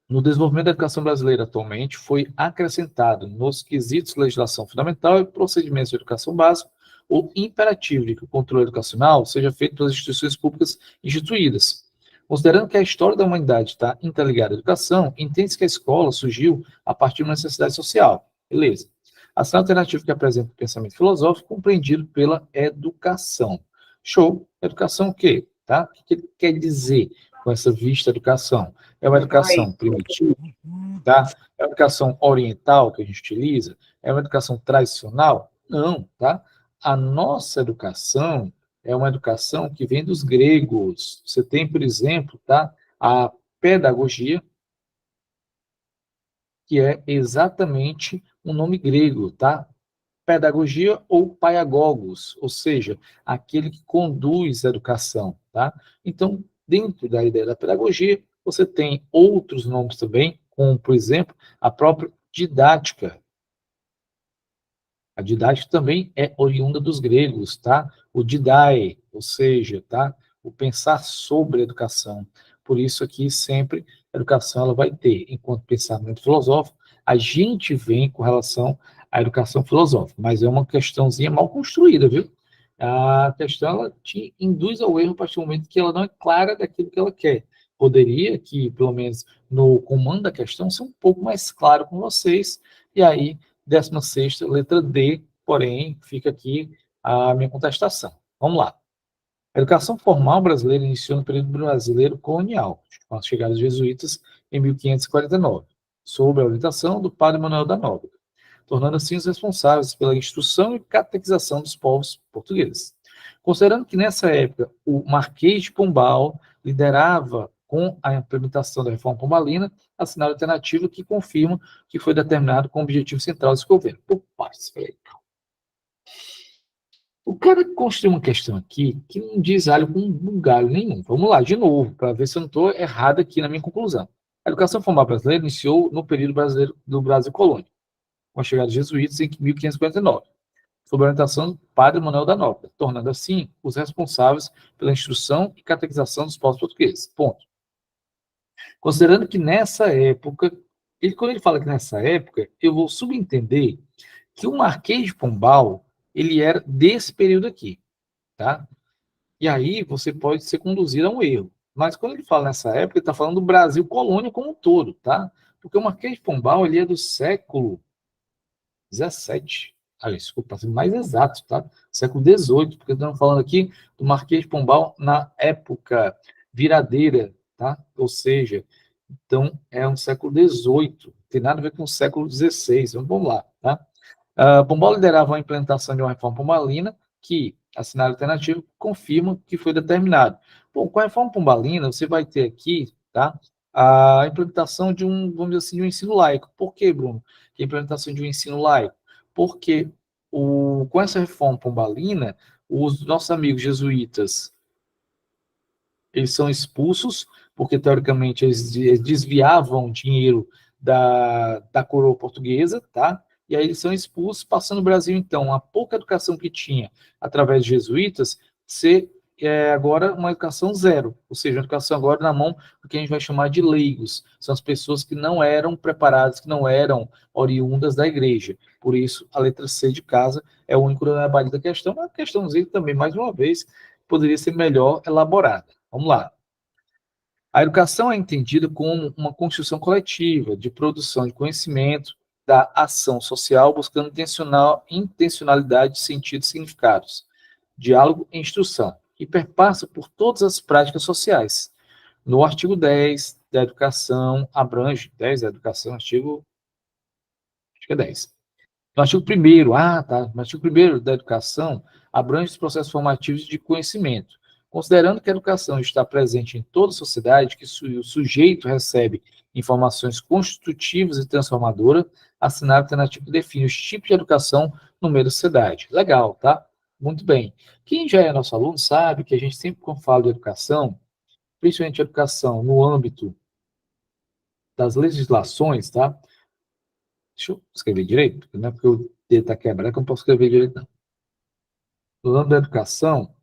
no desenvolvimento da educação brasileira atualmente, foi acrescentado nos quesitos de legislação fundamental e procedimentos de educação básica o imperativo de que o controle educacional seja feito pelas instituições públicas instituídas, Considerando que a história da humanidade está interligada à educação, entende-se que a escola surgiu a partir de uma necessidade social. Beleza. A ação alternativa que apresenta o pensamento filosófico compreendido pela educação. Show. Educação o quê? Tá? O que ele quer dizer com essa vista educação? É uma educação primitiva? Tá? É uma educação oriental que a gente utiliza? É uma educação tradicional? Não, tá? A nossa educação é uma educação que vem dos gregos. Você tem, por exemplo, tá? A pedagogia, que é exatamente um nome grego, tá? Pedagogia ou paiagogos, ou seja, aquele que conduz a educação, tá? Então, dentro da ideia da pedagogia, você tem outros nomes também, como, por exemplo, a própria didática. A didática também é oriunda dos gregos, tá? O didai, ou seja, tá? O pensar sobre a educação. Por isso aqui sempre a educação ela vai ter, enquanto pensamento filosófico, a gente vem com relação à educação filosófica, mas é uma questãozinha mal construída, viu? A questão ela te induz ao erro a partir do momento que ela não é clara daquilo que ela quer. Poderia que, pelo menos no comando da questão, ser um pouco mais claro com vocês, e aí 16ª, letra D, porém, fica aqui a minha contestação. Vamos lá. A educação formal brasileira iniciou no período brasileiro colonial, com a chegada dos jesuítas em 1549, sob a orientação do padre Manuel da Nóbrega, tornando assim os responsáveis pela instrução e catequização dos povos portugueses. Considerando que nessa época o Marquês de Pombal liderava com a implementação da reforma pombalina, a cenário alternativo que confirma que foi determinado com o objetivo central desse governo. Por partes, o cara construiu uma questão aqui que não diz alho com bugalho nenhum. Vamos lá, de novo, para ver se eu não estou errado aqui na minha conclusão. A educação formal brasileira iniciou no período brasileiro do Brasil colônia, com a chegada dos jesuítas em 1549, sob a orientação do padre Manuel da Nóbrega, tornando assim os responsáveis pela instrução e catequização dos povos portugueses. Ponto. Considerando que nessa época, quando ele fala que nessa época, eu vou subentender que o Marquês de Pombal, ele era desse período aqui, tá? E aí você pode ser conduzido a um erro. Mas quando ele fala nessa época, ele está falando do Brasil colônia como um todo, tá? Porque o Marquês de Pombal, ele é do século 17. Ah, desculpa, para ser mais exato, tá? Século 18, porque estamos falando aqui do Marquês de Pombal na época viradeira, tá? Ou seja, então é um século 18, não tem nada a ver com o século 16. Então, vamos lá, tá? Pombal liderava a implementação de uma reforma pombalina que, a cenário alternativo, confirma que foi determinado. Bom, com a reforma pombalina, você vai ter aqui, tá? A implementação de um, vamos dizer assim, de um ensino laico. Por quê, Bruno? Que a implementação de um ensino laico? Porque com essa reforma pombalina, os nossos amigos jesuítas, eles são expulsos, porque, teoricamente, eles desviavam dinheiro da coroa portuguesa, tá? E aí eles são expulsos, passando o Brasil, então, a pouca educação que tinha através de jesuítas, ser agora uma educação zero, ou seja, uma educação agora na mão do que a gente vai chamar de leigos, são as pessoas que não eram preparadas, que não eram oriundas da igreja. Por isso, a letra C de casa é o único trabalho da questão, mas a questãozinha também, mais uma vez, poderia ser melhor elaborada. Vamos lá. A educação é entendida como uma construção coletiva de produção de conhecimento, da ação social, buscando intencionalidade de sentido e significados, diálogo e instrução, e perpassa por todas as práticas sociais. No artigo 10 da educação, abrange, 10 da educação, artigo, acho que é 10. No artigo 1º, no artigo 1º da educação, abrange os processos formativos de conhecimento, considerando que a educação está presente em toda a sociedade, que o sujeito recebe informações constitutivas e transformadoras, a cenário alternativo define os tipos de educação no meio da sociedade. Legal, tá? Muito bem. Quem já é nosso aluno sabe que a gente sempre, quando fala de educação, principalmente educação no âmbito das legislações, tá? Deixa eu escrever direito, porque não é porque o dedo está quebrado que eu não posso escrever direito, não. No âmbito da educação,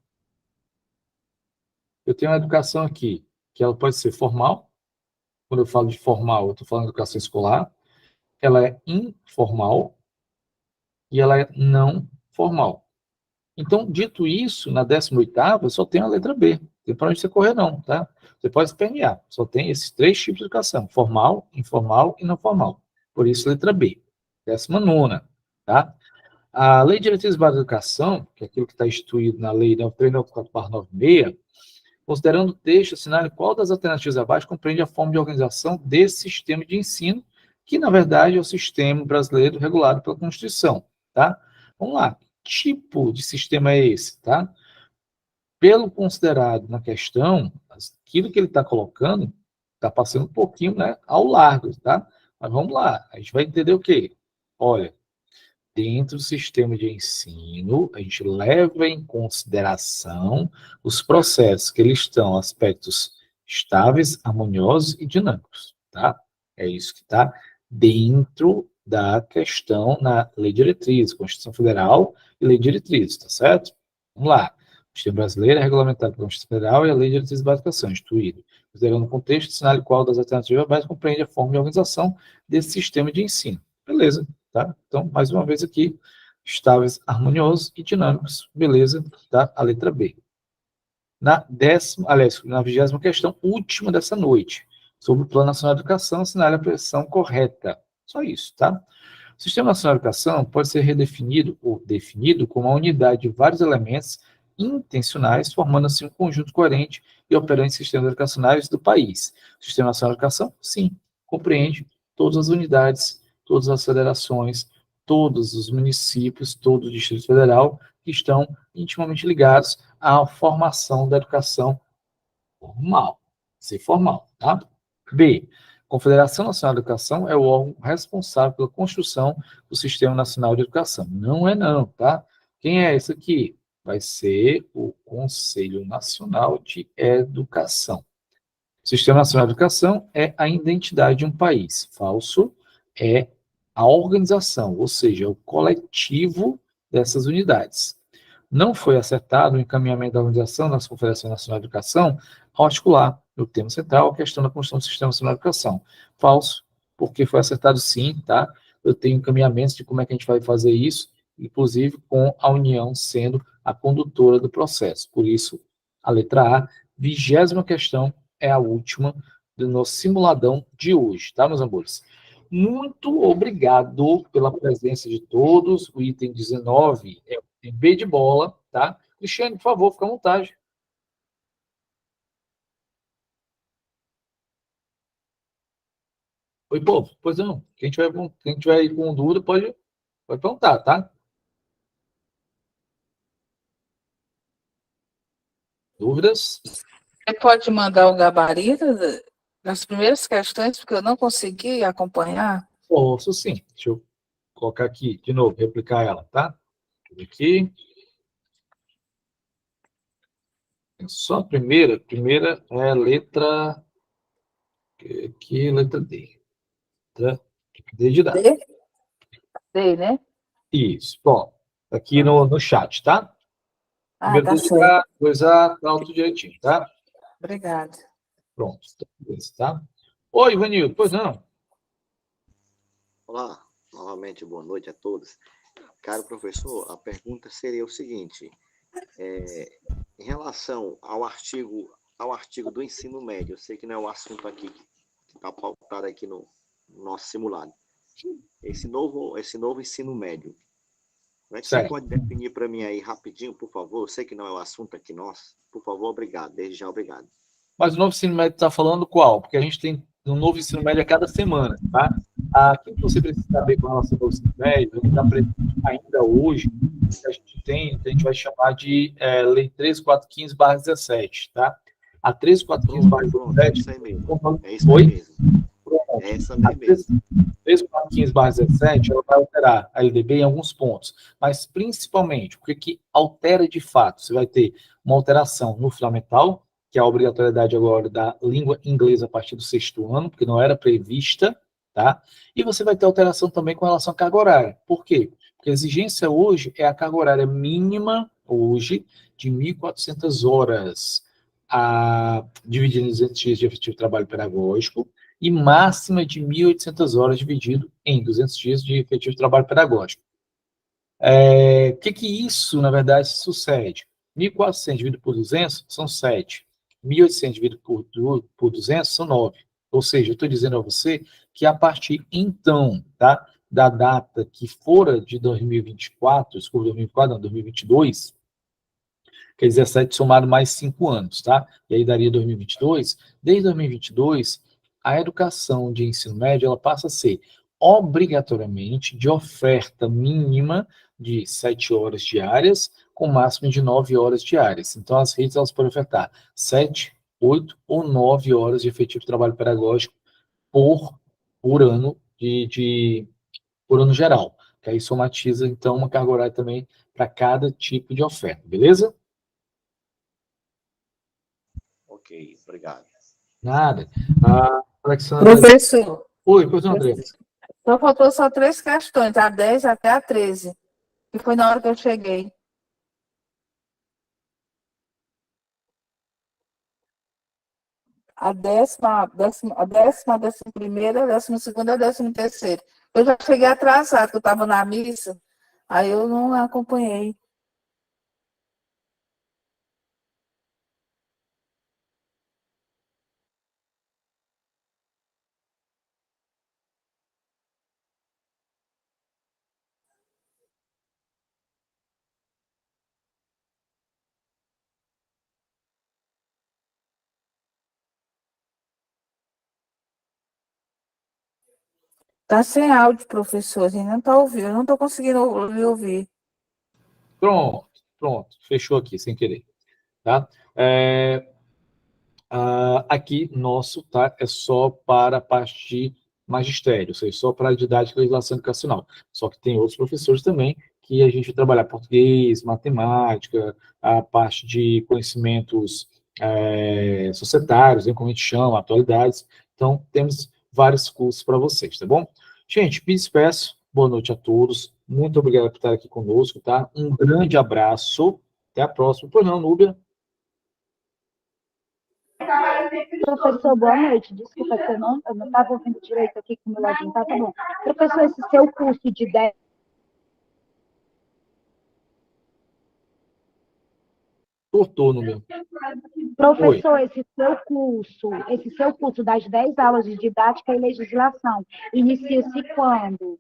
eu tenho uma educação aqui, que ela pode ser formal. Quando eu falo de formal, eu estou falando de educação escolar. Ela é informal e ela é não formal. Então, dito isso, na 18ª, eu só tenho a letra B. tem para onde você correr não, tá? Você pode espernear, só tem esses 3 tipos de educação, formal, informal e não formal. Por isso, letra B. 19ª, tá? A Lei de Diretrizes Básicas da Educação, que é aquilo que está instituído na Lei 9394/96, considerando o texto, assinale qual das alternativas abaixo compreende a forma de organização desse sistema de ensino, que, na verdade, é o sistema brasileiro regulado pela Constituição, tá? Vamos lá. Que tipo de sistema é esse, tá? Pelo considerado na questão, aquilo que ele está colocando está passando um pouquinho, né, ao largo, tá? Mas vamos lá, a gente vai entender o quê? Olha, dentro do sistema de ensino, a gente leva em consideração os processos que eles estão aspectos estáveis, harmoniosos e dinâmicos, tá? É isso que está dentro da questão na Lei de Diretrizes, Constituição Federal e Lei de Diretrizes, tá certo? Vamos lá. O sistema brasileiro é regulamentado pela Constituição Federal e a Lei de Diretrizes Básicas da Educação, instituído. Considerando o contexto, assinale qual das alternativas básicas compreende a forma de organização desse sistema de ensino. Beleza, tá? Então, mais uma vez aqui, estáveis, harmoniosos e dinâmicos. Beleza, tá? A letra B. Na 20ª questão, última dessa noite, sobre o Plano Nacional de Educação, assinale a versão correta. Só isso, tá? O Sistema Nacional de Educação pode ser redefinido ou definido como uma unidade de vários elementos intencionais, formando assim um conjunto coerente e operante de sistemas educacionais do país. O Sistema Nacional de Educação, sim, compreende todas as unidades, todas as federações, todos os municípios, todo o Distrito Federal, que estão intimamente ligados à formação da educação formal, ser formal, tá? B. Confederação Nacional de Educação é o órgão responsável pela construção do Sistema Nacional de Educação. Não é não, tá? Quem é esse aqui? Vai ser o Conselho Nacional de Educação. O Sistema Nacional de Educação é a identidade de um país. Falso é a organização, ou seja, o coletivo dessas unidades. Não foi acertado o encaminhamento da organização da Confederação Nacional de Educação ao articular, no tema central, a questão da construção do Sistema Nacional de Educação. Falso, porque foi acertado sim, tá? Eu tenho encaminhamentos de como é que a gente vai fazer isso, inclusive com a União sendo a condutora do processo. Por isso, a letra A, 20ª questão, é a última do nosso simuladão de hoje, tá, meus amores? Muito obrigado pela presença de todos. O item 19 é o item B de bola, tá? Cristiane, por favor, fica à vontade. Oi, povo. Pois não. Quem tiver aí com dúvida pode perguntar, tá? Dúvidas? Você pode mandar o gabarito das primeiras questões, porque eu não consegui acompanhar. Posso sim. Deixa eu colocar aqui de novo, replicar ela, tá? Aqui. Só a primeira é a letra. Aqui, letra D. Letra D de dado. D? D, né? Isso. Bom, aqui no chat, tá? Ah, Primeiro tá D de certo. cá, depois A, tá tudo direitinho, tá? Obrigada. Pronto. Beleza, tá? Oi, Ivanildo. Pois não. Olá, novamente boa noite a todos. Caro professor, a pergunta seria o seguinte, em relação ao artigo do ensino médio, eu sei que não é o assunto aqui que está pautado aqui no nosso simulado, esse novo ensino médio, como é que você Certo. pode definir para mim aí rapidinho, por favor? Eu sei que não é o assunto aqui nosso, por favor, obrigado, desde já obrigado. Mas o novo ensino médio está falando qual? Porque a gente tem um novo ensino médio a cada semana, tá? Aquilo que você precisa saber com relação ao novo ensino médio, ele está presente ainda hoje, que a gente tem, que a gente vai chamar de Lei 13415/17, tá? A 13415/17... É isso aí mesmo. É isso Oi? mesmo. Pronto. É essa A mesmo. 13415/17, ela vai alterar a LDB em alguns pontos, mas principalmente, o que altera de fato? Você vai ter uma alteração no fundamental, que é a obrigatoriedade agora da língua inglesa a partir do 6º ano, porque não era prevista, tá? E você vai ter alteração também com relação à carga horária. Por quê? Porque a exigência hoje é a carga horária mínima, hoje, de 1.400 horas, dividido em 200 dias de efetivo trabalho pedagógico, e máxima de 1.800 horas dividido em 200 dias de efetivo trabalho pedagógico. O que isso, na verdade, sucede? 1.400 dividido por 200 são 7. 1.800 dividido por 200 são 9. Ou seja, eu estou dizendo a você que a partir, então, tá, da data que fora de 2024, desculpa, 2024, não, 2022, que é 17 somado mais 5 anos, tá? E aí daria 2022. Desde 2022, a educação de ensino médio, ela passa a ser obrigatoriamente de oferta mínima de 7 horas diárias, com máximo de 9 horas diárias. Então, as redes, elas podem ofertar 7, 8 ou 9 horas de efetivo de trabalho pedagógico por ano por ano geral, que aí somatiza, então, uma carga horária também para cada tipo de oferta, beleza? Ok, obrigado. Nada. A Alexandra. Professor, Oi, pois não, André. só faltou só 3 questões, a 10 até a 13, que foi na hora que eu cheguei. A décima primeira, a 12ª, a 13ª. Eu já cheguei atrasado, que eu estava na missa, aí eu não acompanhei. Tá sem áudio, professor, a gente não está ouvindo, eu não estou conseguindo me ouvir. Pronto, pronto. Fechou aqui, sem querer. Tá? Aqui, nosso, tá? É só para a parte de magistério, ou seja, só para a didática e legislação educacional. Só que tem outros professores também que a gente vai trabalhar português, matemática, a parte de conhecimentos societários, né, como a gente chama, atualidades. Então, temos vários cursos para vocês, tá bom? Gente, me despeço. Boa noite a todos. Muito obrigado por estar aqui conosco, tá? Um grande abraço. Até a próxima. Pois não, Núbia? Professor, boa noite. Desculpa que eu não estava ouvindo direito aqui com o meu ladinho. Tá bom. Professor, esse seu curso de 10. Cortou no meu. Professor, esse seu curso das 10 aulas de didática e legislação, inicia-se quando?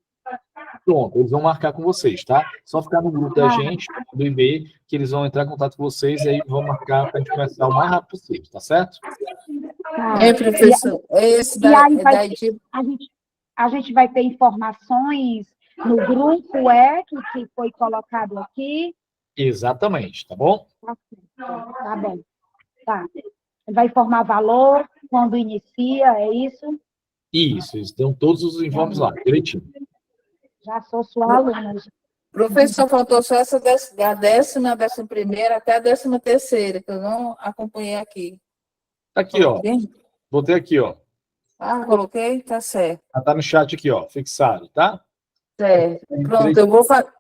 Pronto, eles vão marcar com vocês, tá? Só ficar no grupo da Ah, gente, do IB, que eles vão entrar em contato com vocês e aí vão marcar para a gente começar o mais rápido possível, tá certo? tá. Professor, esse E aí a gente vai ter informações no grupo, que foi colocado aqui. Exatamente, tá bom? Tá bom. Tá. Vai informar valor, quando inicia, é isso? Isso, eles dão todos os informes lá, direitinho. Já sou sua aluna. professor, faltou só essa da 10ª, a 11ª, até a 13ª, que eu não acompanhei aqui. Tá aqui, ó. Bem? Botei aqui, ó. Ah, coloquei? Tá certo. Tá no chat aqui, ó, fixado, tá? Certo. Pronto,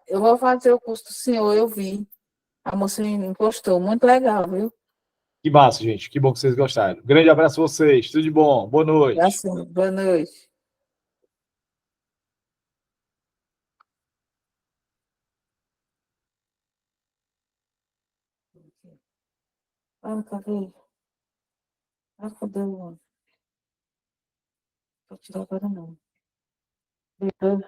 eu vou fazer o curso do senhor, eu vi. A moça me postou, muito legal, viu? Que massa, gente. Que bom que vocês gostaram. Grande abraço a vocês. Tudo de bom. Boa noite. Assim, boa noite. Ah, cadê? Ah, cadê o... Vou tirar agora não. Depois